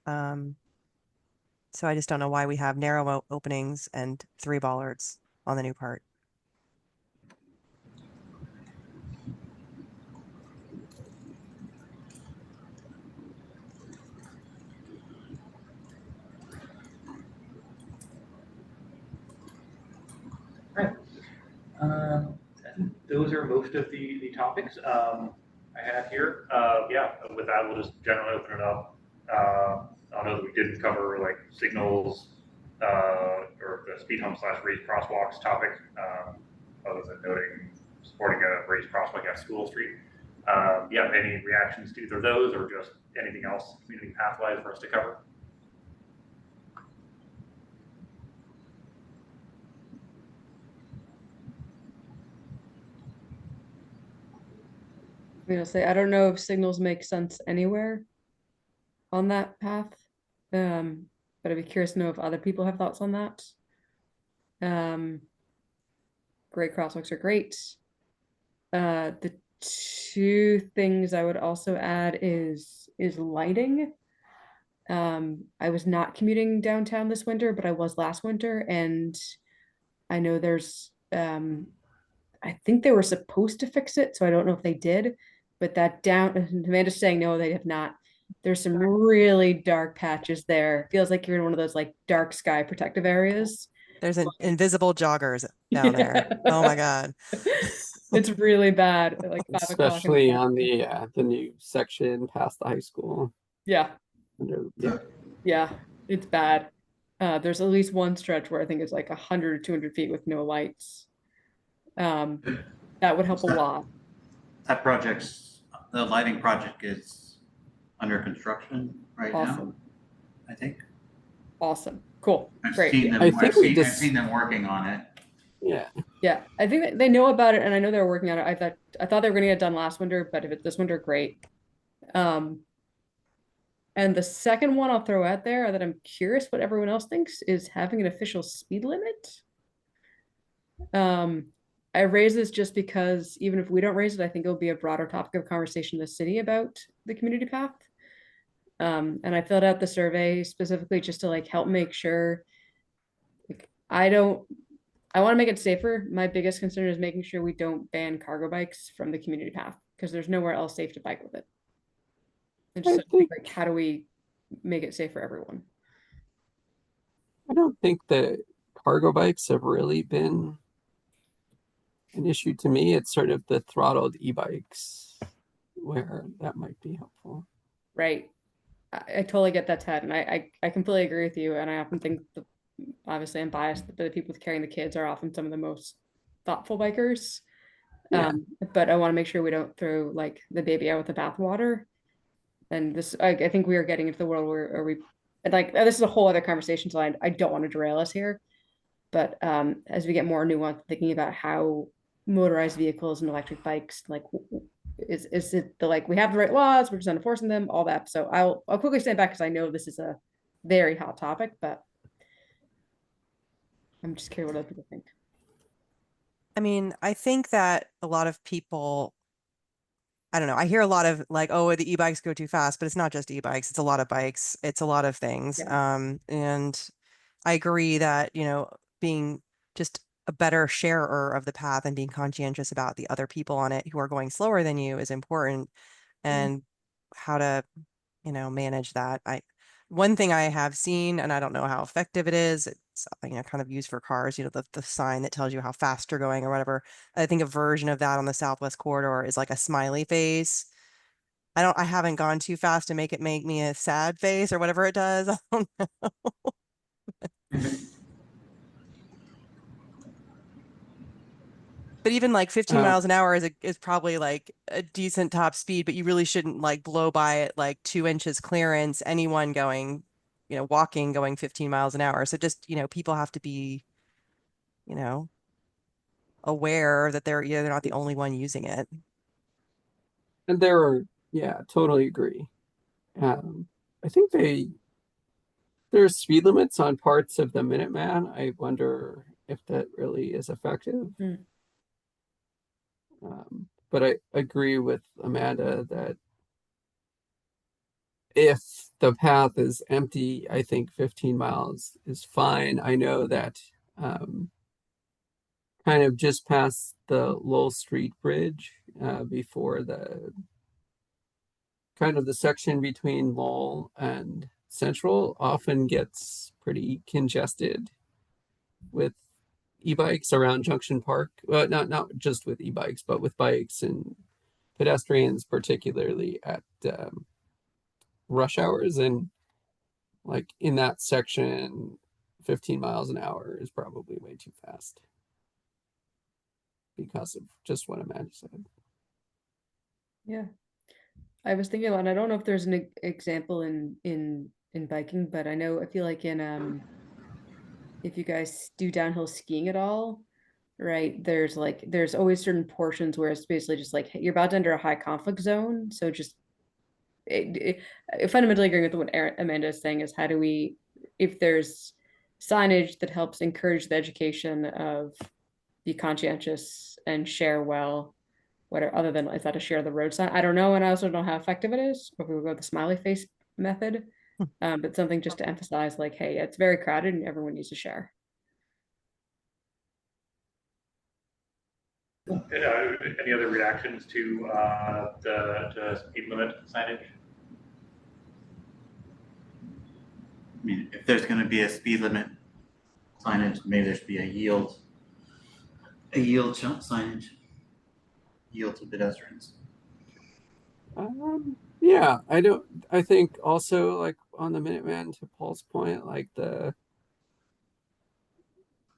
So I just don't know why we have narrow openings and 3 bollards on the new part. Right. Those are most of the topics I had here. Yeah, with that, we'll just generally open it up. I know that we didn't cover like signals or the speed hump / raised crosswalks topic, other than noting supporting a raised crosswalk at School Street. Yeah, any reactions to either of those or just anything else community pathwise for us to cover? I don't know if signals make sense anywhere on that path. But I'd be curious to know if other people have thoughts on that. Great crosswalks are great. The two things I would also add is lighting. I was not commuting downtown this winter, but I was last winter, and I know there's I think they were supposed to fix it, so I don't know if they did, but that Amanda's saying no, they have not. There's some really dark patches there. Feels like you're in one of those like dark sky protective areas. There's invisible joggers down there. Oh my God. It's really bad at like 5 o'clock. Especially on the new section past the high school. Yeah. Yeah. Yeah, it's bad. There's at least one stretch where I think it's like 100 or 200 feet with no lights. That would help a lot. That the lighting project is under construction right now, Awesome. I think. Awesome. Cool. I've Great. seen them, I think I've seen them working on it. Yeah. Yeah, I think that they know about it, and I know they're working on it. I thought they were gonna get done last winter, but if it's this winter, great. And the second one I'll throw out there that I'm curious what everyone else thinks is having an official speed limit. I raise this just because even if we don't raise it, I think it'll be a broader topic of conversation in the city about the community path. And I filled out the survey specifically just to like help make sure. Like, I want to make it safer. My biggest concern is making sure we don't ban cargo bikes from the community path because there's nowhere else safe to bike with it. And just like, how do we make it safe for everyone? I don't think that cargo bikes have really been an issue to me. It's sort of the throttled e-bikes where that might be helpful. Right. I totally get that, Ted, and I completely agree with you. And I often think obviously I'm biased, but the people carrying the kids are often some of the most thoughtful bikers. Yeah. But I want to make sure we don't throw like the baby out with the bathwater. And this, I think we are getting into the world where we, and like this is a whole other conversation, so I don't want to derail us here. But as we get more nuanced, thinking about how motorized vehicles and electric bikes, like, is it the like we have the right laws, we're just not enforcing them, all that. So I'll quickly stand back because I know this is a very hot topic, but I'm just curious what other people think. I mean, I think that a lot of people, I don't know, I hear a lot of like, oh, the e-bikes go too fast, but it's not just e-bikes, it's a lot of bikes, it's a lot of things. Yeah. And I agree that, you know, being just a better sharer of the path and being conscientious about the other people on it who are going slower than you is important, and how to, you know, manage that. One thing I have seen, and I don't know how effective it is, it's, you know, kind of used for cars, you know, the sign that tells you how fast you're going or whatever. I think a version of that on the Southwest corridor is like a smiley face. I haven't gone too fast to make it make me a sad face or whatever it does. I don't know. But even like 15 miles an hour is probably like a decent top speed, but you really shouldn't like blow by at like 2 inches clearance, anyone going, you know, walking going 15 miles an hour. So just, you know, people have to be, you know, aware that they're not the only one using it. And yeah, totally agree. I think there's speed limits on parts of the Minuteman. I wonder if that really is effective. But I agree with Amanda that if the path is empty, I think 15 miles is fine. I know that kind of just past the Lowell Street Bridge, before the kind of the section between Lowell and Central often gets pretty congested with e-bikes around Junction Park. Well, not just with e-bikes, but with bikes and pedestrians, particularly at rush hours. And like in that section, 15 miles an hour is probably way too fast because of just what Amanda said. Yeah. I was thinking, and I don't know if there's an example in biking, but I feel like in if you guys do downhill skiing at all, right? There's always certain portions where it's basically just like you're about to enter a high conflict zone. So just fundamentally agreeing with what Amanda is saying is how do we, if there's signage that helps encourage the education of be conscientious and share well, whatever, other than is that a share the road sign? I don't know, and I also don't know how effective it is. If we go with the smiley face method, but something just to emphasize, like, hey, it's very crowded and everyone needs to share. Any other reactions to the speed limit signage? I mean, if there's going to be a speed limit signage, maybe there should be a yield signage, yield to pedestrians. Yeah, I think also like on the Minuteman, to Paul's point, like the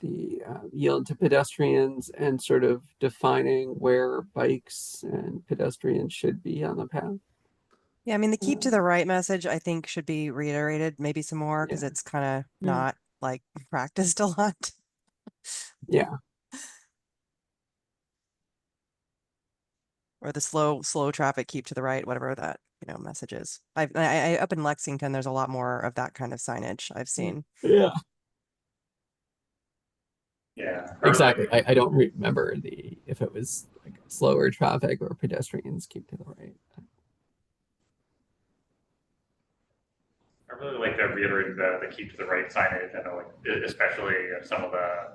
the yield to pedestrians and sort of defining where bikes and pedestrians should be on the path. Yeah, I mean, the keep to the right message, I think, should be reiterated maybe some more because Yeah. it's kind of not like practiced a lot. Yeah. Or the slow traffic, keep to the right, whatever that, message is. I up in Lexington, there's a lot more of that kind of signage I've seen. Yeah. Yeah. Exactly. I don't remember if it was like slower traffic or pedestrians keep to the right. I really like that reiterating the keep to the right signage. I know, like, especially at some of the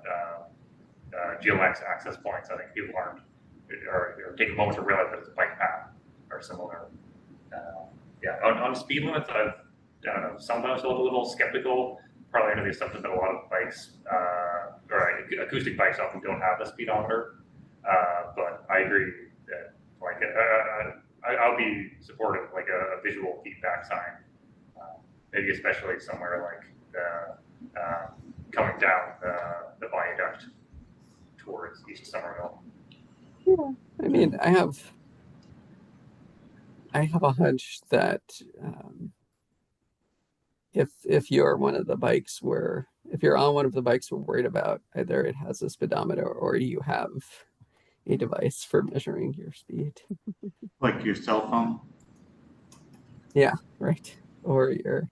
GeoX access points, I think people aren't, or take a moment to realize that it's a bike path or similar. Yeah, on speed limits, I don't know, sometimes felt a little skeptical, probably under the assumption that a lot of bikes, or acoustic bikes often don't have a speedometer. But I agree that, like, I'll be supportive of like a visual feedback sign. Maybe especially somewhere like coming down the viaduct towards East Somerville. Yeah, I mean, I have a hunch that if you're one of the bikes if you're on one of the bikes we're worried about, either it has a speedometer or you have a device for measuring your speed. Like your cell phone. Yeah, right. Or your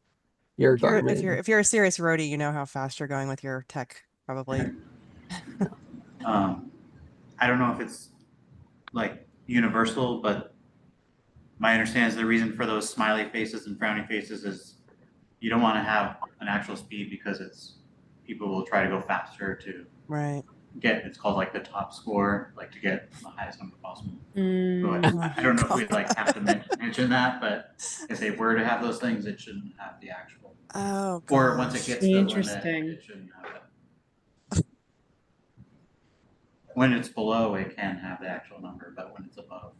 Garmin. If you're a serious roadie, you know how fast you're going with your tech, probably. I don't know if it's like universal, but my understanding is the reason for those smiley faces and frowny faces is you don't want to have an actual speed because people will try to go faster to Right. it's called like the top score, like to get the highest number possible. Mm. So I don't know if we like have to mention that, but if they were to have those things, it shouldn't have the actual. Oh, or once it gets to the limit, Interesting. it shouldn't have it. When it's below, it can have the actual number, but when it's above,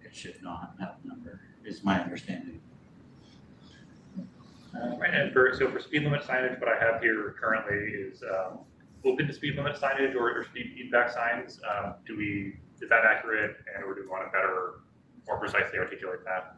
it should not have the number, is my understanding. Right, and for speed limit signage, what I have here currently is open to speed limit signage or speed feedback signs. Is that accurate, or do we want to better, more precisely articulate that?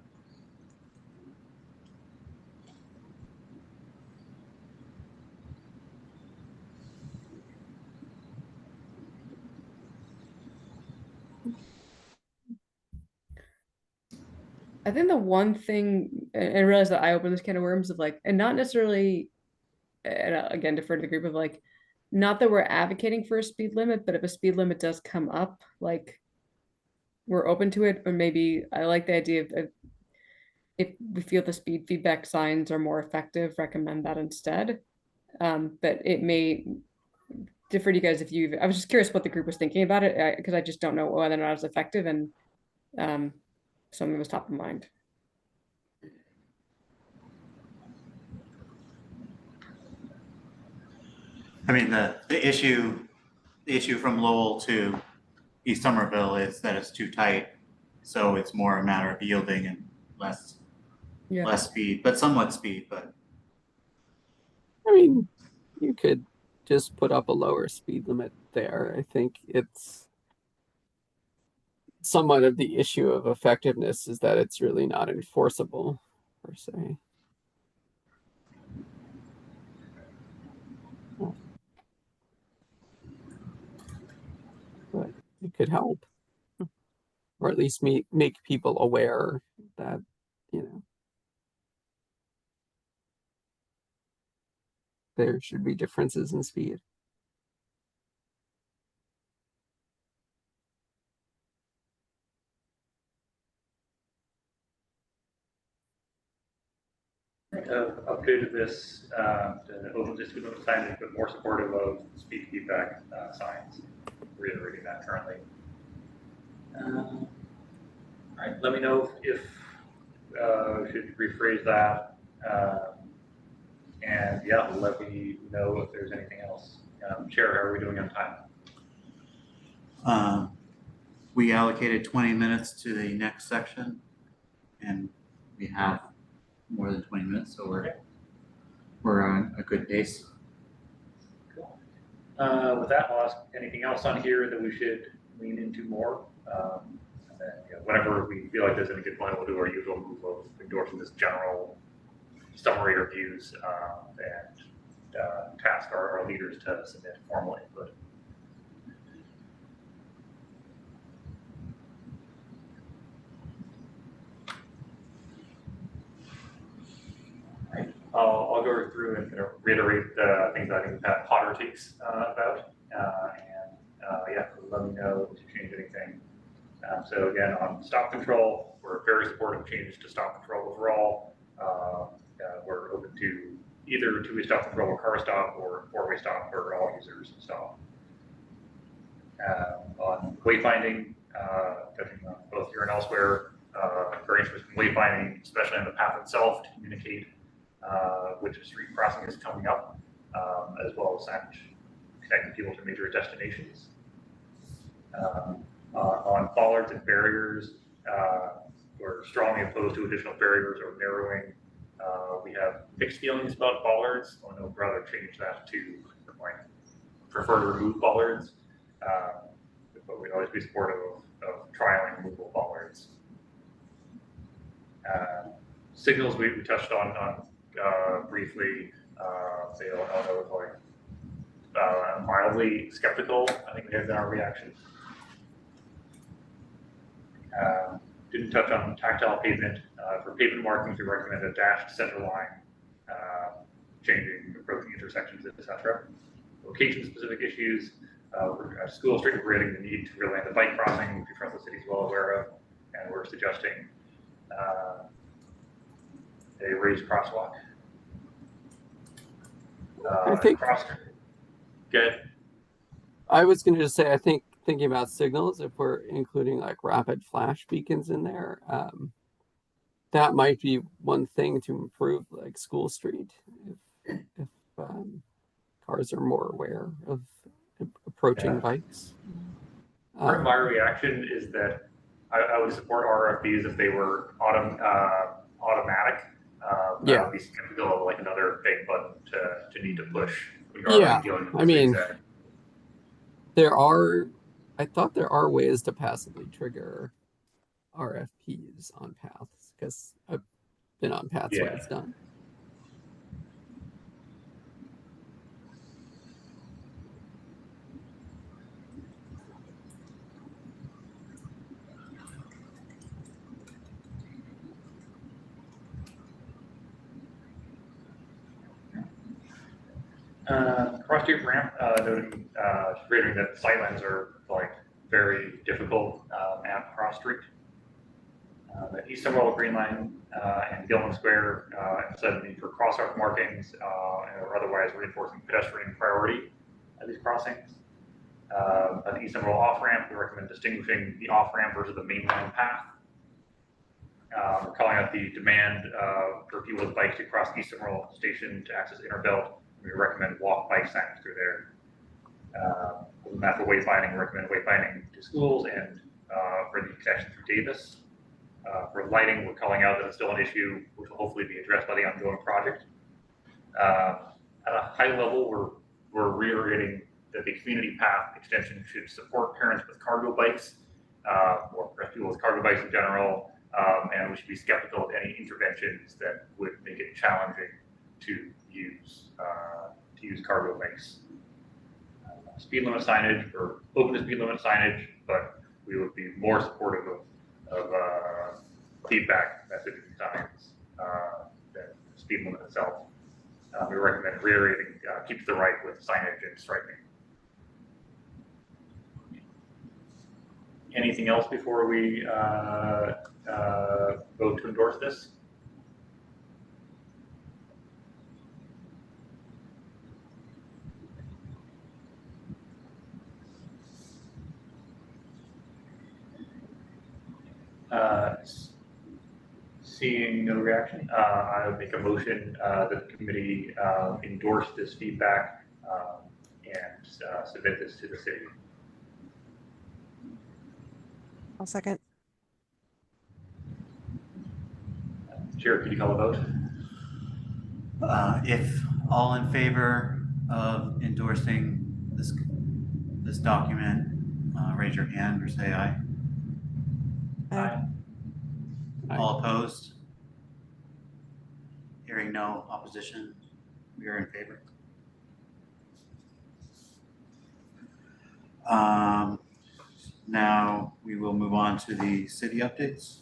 I think the one thing, and I realize that I opened this can of worms of like, and not necessarily, and again, defer to the group of like, not that we're advocating for a speed limit, but if a speed limit does come up, like, we're open to it, or maybe I like the idea of if we feel the speed feedback signs are more effective, recommend that instead. But it may differ to you guys I was just curious what the group was thinking about it, because I just don't know whether or not it's effective, and something was top of mind. I mean, the issue from Lowell to East Somerville is that it's too tight. So it's more a matter of yielding and less speed, but somewhat speed, but. I mean, you could just put up a lower speed limit there. I think it's somewhat of the issue of effectiveness is that it's really not enforceable per se. But it could help, or at least make people aware that, there should be differences in speed. Updated this to open this with signage, but more supportive of speed feedback signs. Reiterating that currently. All right, let me know if should rephrase that, and yeah, let me know if there's anything else. Chair, how are we doing on time? We allocated 20 minutes to the next section, and we have more than 20 minutes, so we're on a good pace. Cool. With that, I'll ask anything else on here that we should lean into more. And then, whenever we feel like there's any good point, we'll do our usual move of endorsing this general summary or views and task our leaders to submit formal input. I'll go through and reiterate the things I think that Potter takes about, and let me know if you change anything. So again, on stop control, we're very supportive of changes to stop control overall. We're open to either two-way stop control or car stop or four-way stop for all users stop. On wayfinding, both here and elsewhere, very interested in wayfinding, especially on the path itself to communicate which street crossing is coming up, as well as connecting people to major destinations. On bollards and barriers, we're strongly opposed to additional barriers or narrowing. We have mixed feelings about bollards. I know rather change that to prefer to remove bollards, but we'd always be supportive of trialing removal of bollards. Signals we touched on briefly. They all know mildly skeptical, I think, has been our reaction. Didn't touch on tactile pavement. For pavement markings, we recommend a dashed center line, changing approaching intersections, etc. Location-specific issues. At school street, we're rating the need to relay the bike crossing, which the city is well aware of, and we're suggesting a raised crosswalk. I think. Good. I was going to just say, I think thinking about signals, if we're including like rapid flash beacons in there, that might be one thing to improve like School Street if cars are more aware of approaching bikes. Part of my reaction is that I would support RFBs if they were automatic. That would be skeptical of like another big button to need to push. I mean, I thought there are ways to passively trigger RFPs on paths, because I've been on paths where it's done. Cross street ramp, reiterating that sightlines are like very difficult at cross street. The East Somerville Green Line and Gilman Square emphasize the need for crosswalk markings or otherwise reinforcing pedestrian priority at these crossings. At the East Somerville off ramp, we recommend distinguishing the off ramp versus the mainline path. We're calling out the demand for people with bikes to cross East Somerville Station to access Interbelt. We recommend walk bike signs through there. For wayfinding, we recommend wayfinding to schools and for the connection through Davis. For lighting, we're calling out that it's still an issue, which will hopefully be addressed by the ongoing project. At a high level, we're reiterating that the community path extension should support parents with cargo bikes, or people with cargo bikes in general, and we should be skeptical of any interventions that would make it challenging to use cargo bikes. Speed limit signage, or open to speed limit signage, but we would be more supportive of feedback messaging signs than the speed limit itself. We recommend reiterating keep to the right with signage and striping. Anything else before we vote to endorse this? Seeing no reaction, I would make a motion that the committee endorse this feedback and submit this to the city. I'll second. Chair, could you call a vote? If all in favor of endorsing this document, raise your hand or say aye. Aye. All opposed? Hearing no opposition, we are in favor. Now we will move on to the city updates.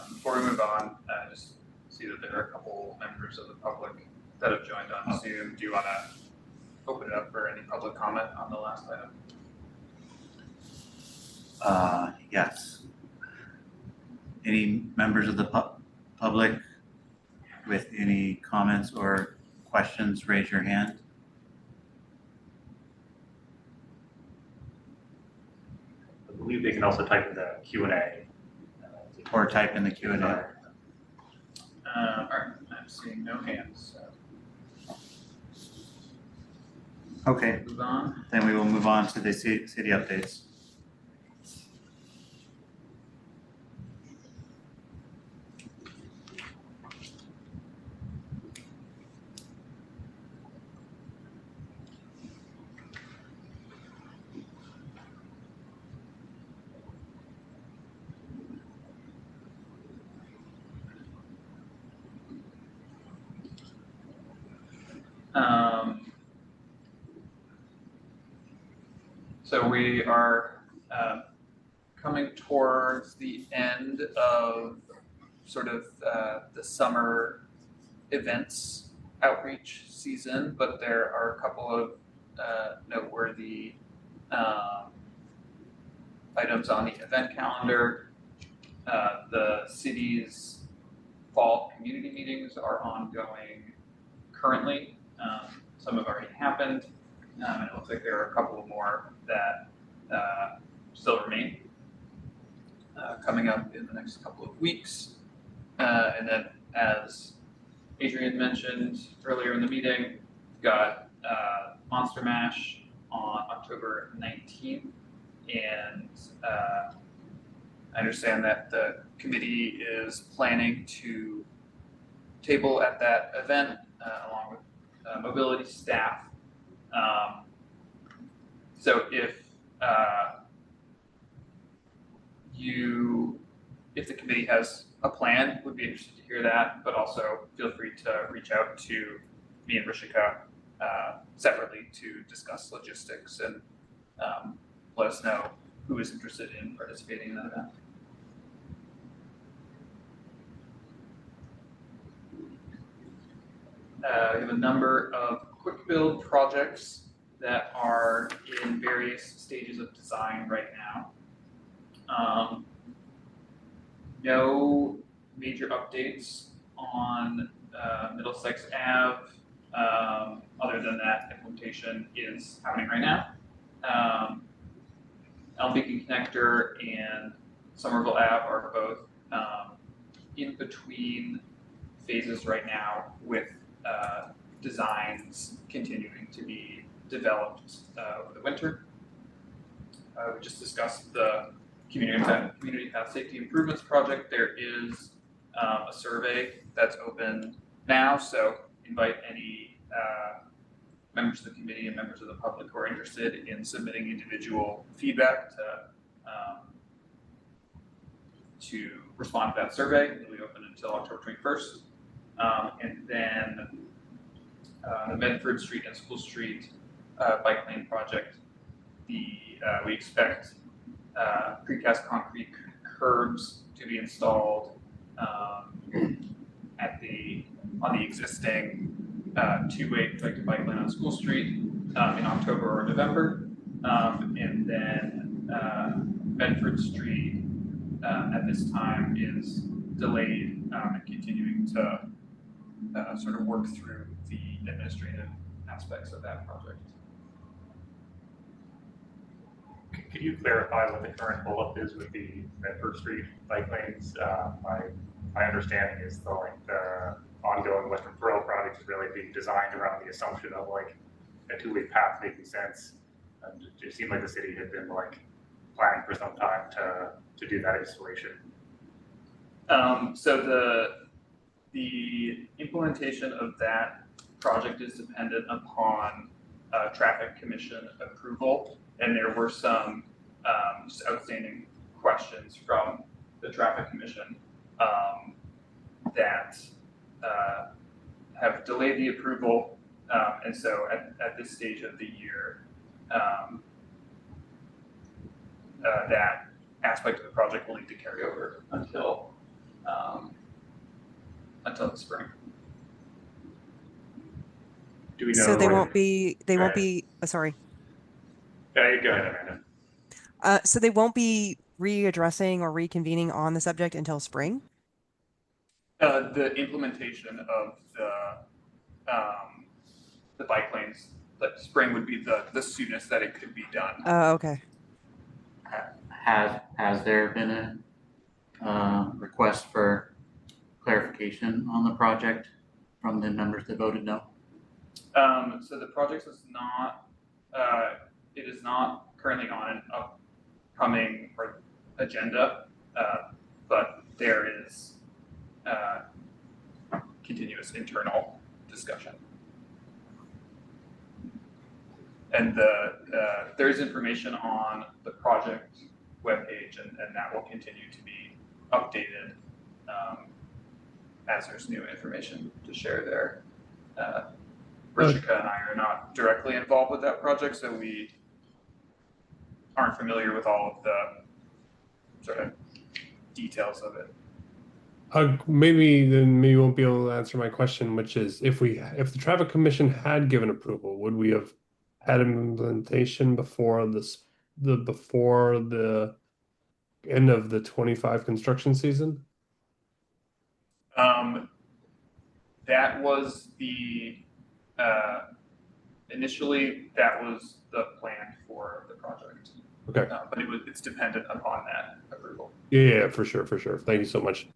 Before we move on, just see that there are a couple members of the public that have joined on Zoom. Do you want to open it up for any public comment on the last item? Yes. Any members of the public with any comments or questions, raise your hand. I believe they can also type in the Q&A. Or type in the Q&A. All right, I'm seeing no hands. So Okay, move on. then we will move on to the city updates. So we are coming towards the end of sort of the summer events outreach season, but there are a couple of noteworthy items on the event calendar. The city's fall community meetings are ongoing currently. Some have already happened. And it looks like there are a couple more that still remain coming up in the next couple of weeks. And then, as Adrian mentioned earlier in the meeting, we've got Monster Mash on October 19th. And I understand that the committee is planning to table at that event along with mobility staff. So if the committee has a plan, would be interested to hear that, but also feel free to reach out to me and Rishika separately to discuss logistics and let us know who is interested in participating in that event. We have a number of quick build projects that are in various stages of design right now. No major updates on Middlesex Ave, other than that implementation is happening right now. Elm Beacon Connector and Somerville Ave are both in between phases right now, with designs continuing to be developed over the winter. We just discussed the community path safety improvements project. There is a survey that's open now, so invite any members of the committee and members of the public who are interested in submitting individual feedback to respond to that survey. It'll be open until October 21st. And then the Medford Street and School Street bike lane project, we expect precast concrete curbs to be installed on the existing two-way protected bike lane on School Street in October or November, and then Medford Street at this time is delayed and continuing to sort of work through the administrative aspects of that project. Could you clarify what the current holdup is with the Medford Street bike lanes? My understanding is the ongoing Western Pearl project is really being designed around the assumption of like a two-way path making sense. And it seemed like the city had been like planning for some time to do that installation. So the implementation of that project is dependent upon traffic commission approval, and there were some just outstanding questions from the traffic commission that have delayed the approval, and so at this stage of the year, that aspect of the project will need to carry over until the spring. Do we know? So they when- won't be, sorry. Yeah, go ahead, Amanda. So they won't be readdressing or reconvening on the subject until spring? The implementation of the bike lanes, that spring would be the soonest that it could be done. Okay. Has there been a request for clarification on the project from the members that voted no? So the project is not, it is not currently on an upcoming agenda, but there is continuous internal discussion. And there is information on the project webpage, and that will continue to be updated as there's new information to share there. Rishika and I are not directly involved with that project, so we aren't familiar with all of the sort of details of it. Maybe you won't be able to answer my question, which is if the traffic commission had given approval, would we have had implementation before the end of the 25 construction season? That was initially that was the plan for the project. Okay. But it's dependent upon that approval. Yeah, for sure. Thank you so much.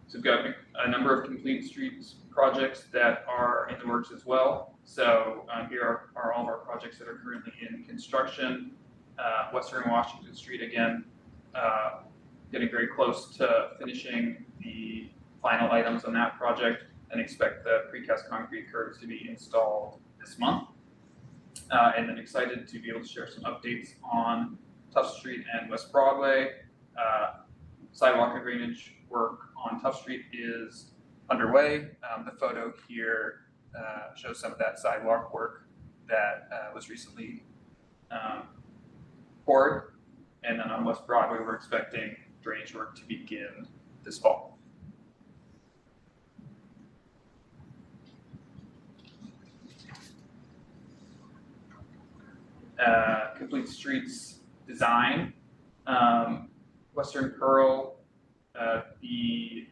So we've got a number of complete streets projects that are in the works as well. So here are all of our projects that are currently in construction. Western Washington Street, again, getting very close to finishing the final items on that project, and expect the precast concrete curbs to be installed this month. And then excited to be able to share some updates on Tuff Street and West Broadway. Sidewalk and drainage work on Tuff Street is underway. The photo here shows some of that sidewalk work that was recently poured. And then on West Broadway, we're expecting drainage work to begin this fall. Complete streets design. Western Pearl, the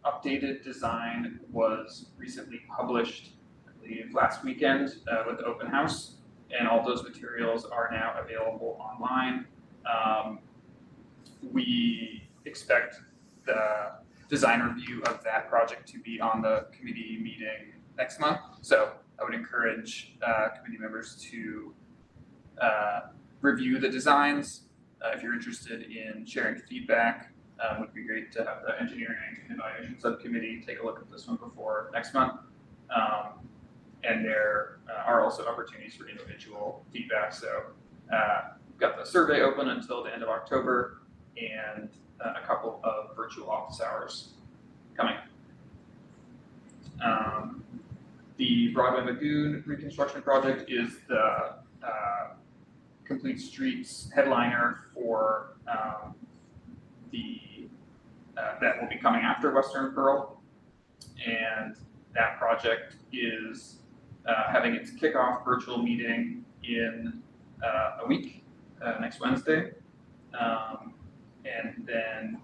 updated design was recently published, I believe, last weekend with the open house, and all those materials are now available online. We expect the design review of that project to be on the committee meeting next month, so I would encourage committee members to review the designs. If you're interested in sharing feedback, it would be great to have the engineering and evaluation subcommittee take a look at this one before next month. And there are also opportunities for individual feedback. So we've got the survey open until the end of October, and a couple of virtual office hours coming. The Broadway Lagoon reconstruction project is the complete streets headliner for that will be coming after Western Pearl, and that project is having its kickoff virtual meeting in a week, next Wednesday, and then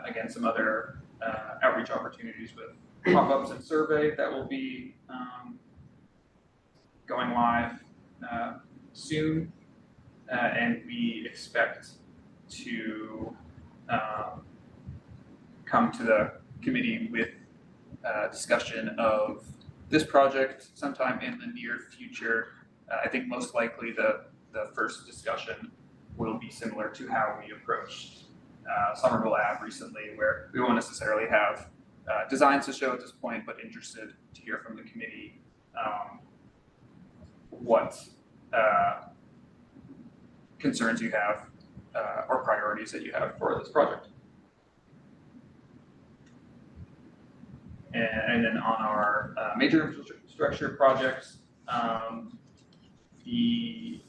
again some other outreach opportunities with pop-ups and survey that will be going live soon, and we expect to come to the committee with discussion of this project sometime in the near future. I think most likely the first discussion will be similar to how we approached Somerville Ave recently, where we won't necessarily have designs to show at this point, but interested to hear from the committee what concerns you have or priorities that you have for this project. And then on our major infrastructure projects, the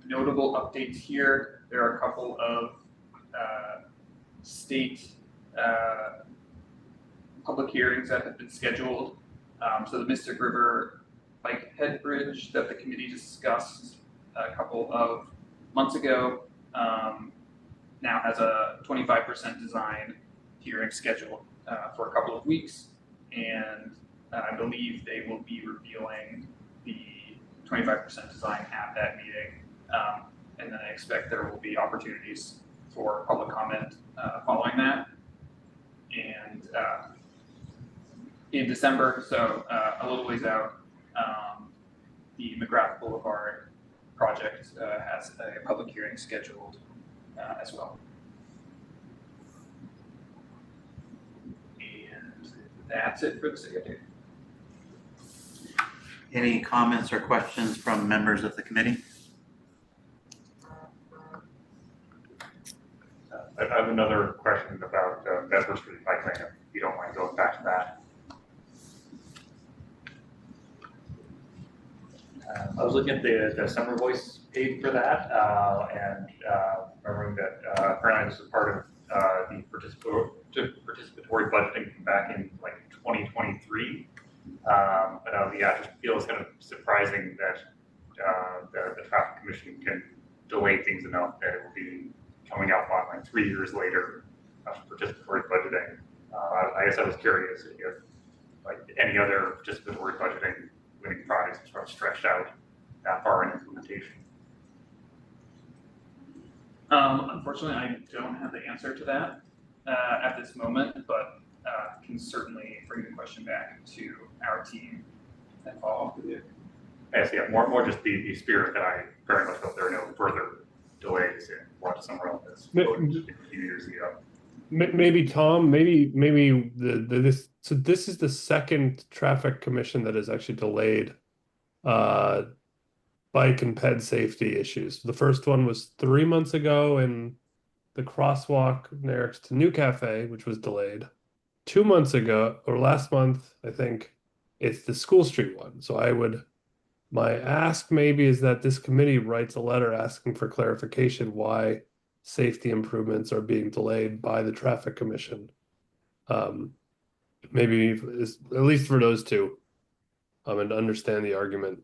notable updates here, there are a couple of state public hearings that have been scheduled. So the Mystic River Bike Head Bridge that the committee discussed a couple of months ago now has a 25% design hearing scheduled for a couple of weeks, and I believe they will be revealing the 25% design at that meeting, and then I expect there will be opportunities for public comment following that. And in December, so a little ways out, the McGrath Boulevard project has a public hearing scheduled as well. And that's it for the city update. Any comments or questions from members of the committee? I have another question about Bedford Street bike lane, if you don't mind going back to that. I was looking at the Summer Voice page for that, and remembering that apparently this is part of the participatory budgeting from back in like 2023. But yeah, it just feels kind of surprising that the traffic commission can delay things enough that it will be coming out on like 3 years later after participatory budgeting. I guess I was curious if like any other participatory budgeting winning projects are sort of stretched out that far in implementation. Unfortunately, I don't have the answer to that at this moment, but can certainly bring the question back to our team and follow up with you. Yes, yeah, more just the spirit that I very much hope there are no further delays in what somewhere else is a few years ago. Maybe Tom, maybe this is the second traffic commission that has actually delayed bike and ped safety issues. The first one was 3 months ago in the crosswalk next to New Cafe, which was delayed. 2 months ago, or last month, I think, it's the School Street one. So my ask maybe is that this committee writes a letter asking for clarification why safety improvements are being delayed by the traffic commission. Maybe at least for those two, and to understand the argument.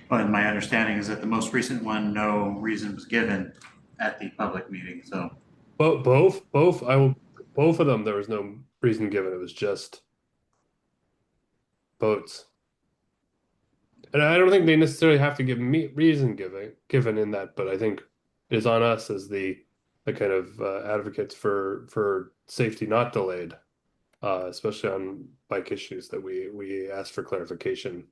But my understanding is that the most recent one, no reason was given at the public meeting, so. Both of them, there was no reason given. It was just votes. And I don't think they necessarily have to give me reason given in that, but I think it is on us as the kind of advocates for safety not delayed, especially on bike issues that we ask for clarification.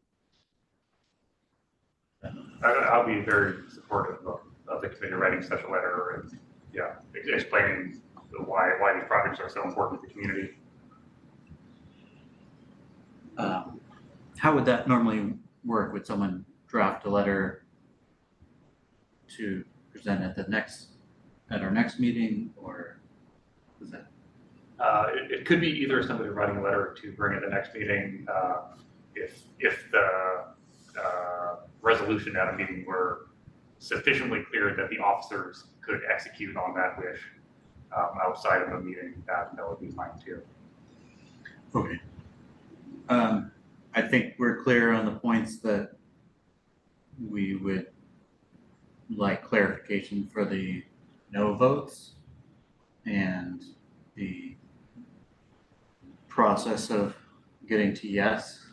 I'll be very supportive of the committee writing such a letter and yeah, explaining why these projects are so important to the community. How would that normally work? Would someone draft a letter to present at our next meeting, or is that? It could be either somebody writing a letter to bring at the next meeting, if the resolution at a meeting were sufficiently clear that the officers could execute on that wish outside of a meeting, that would be fine too. Okay. I think we're clear on the points that we would like clarification for the no votes and the process of getting to yes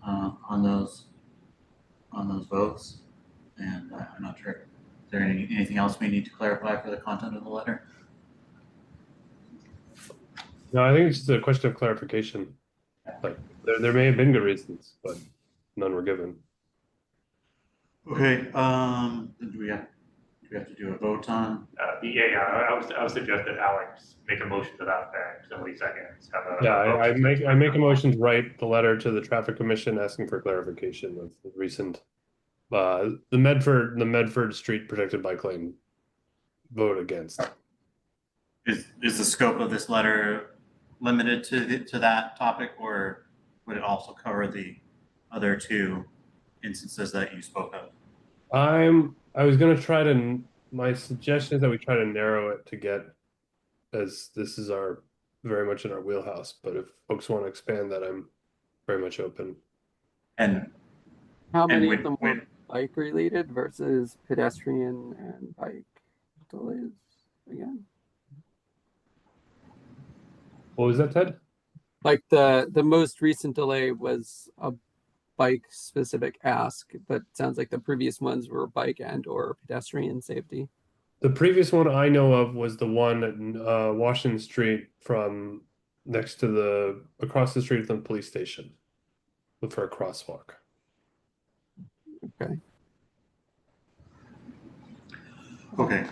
on those votes. And I'm not sure, is there anything else we need to clarify for the content of the letter? No, I think it's just a question of clarification. Like there may have been good reasons, but none were given. Okay, do we have to do a vote on? I would suggest that Alex make a motion to that effect. Somebody seconds. Yeah, I make a motion to write the letter to the traffic commission asking for clarification of the recent the Medford Street protected bike lane vote against. Is the scope of this letter limited to that topic, or would it also cover the other two instances that you spoke of? I was gonna try to, my suggestion is that we try to narrow it to get, as this is our very much in our wheelhouse, but if folks want to expand that, I'm very much open. And How many would- of them were bike related versus pedestrian and bike delays again? What was that, Ted? Like the most recent delay was a bike specific ask, but it sounds like the previous ones were bike and or pedestrian safety. The previous one I know of was the one at Washington Street from next to across the street from the police station. Look for a crosswalk. Okay. Okay,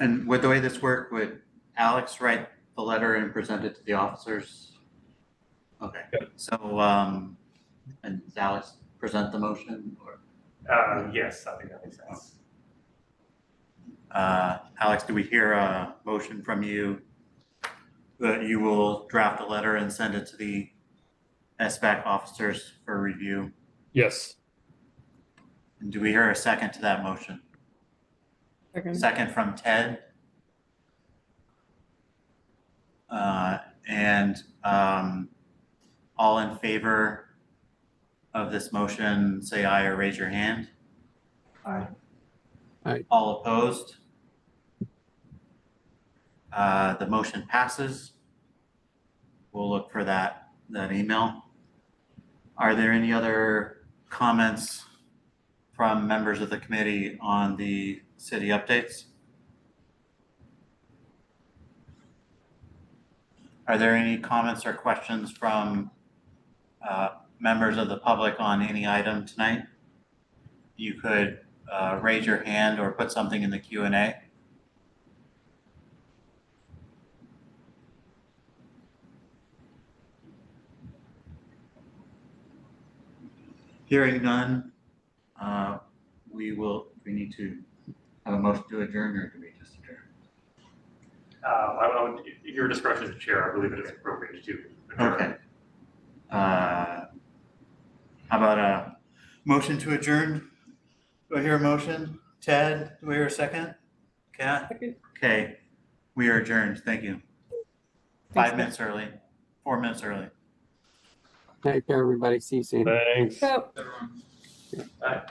and with the way this worked, would Alex write the letter and present it to the officers? Okay, Yep. so, and does Alex present the motion, or? Yes, I think that makes sense. Alex, do we hear a motion from you that you will draft a letter and send it to the SBAC officers for review? Yes. And do we hear a second to that motion? Second from Ted. And all in favor of this motion, say aye or raise your hand. Aye. Aye. All opposed? The motion passes. We'll look for that email. Are there any other comments from members of the committee on the city updates? Are there any comments or questions from members of the public on any item tonight? You could raise your hand or put something in the Q&A. Hearing none, we need to have a motion to adjourn, or do we just adjourn? Your discretion as the chair, I believe it is appropriate to adjourn. Okay. How about a motion to adjourn? Do I hear a motion? Ted, do I hear a second? Kat? Okay, we are adjourned. Thank you. 5 minutes early, 4 minutes early. Take care, everybody. See you soon. Thanks. So. Aye.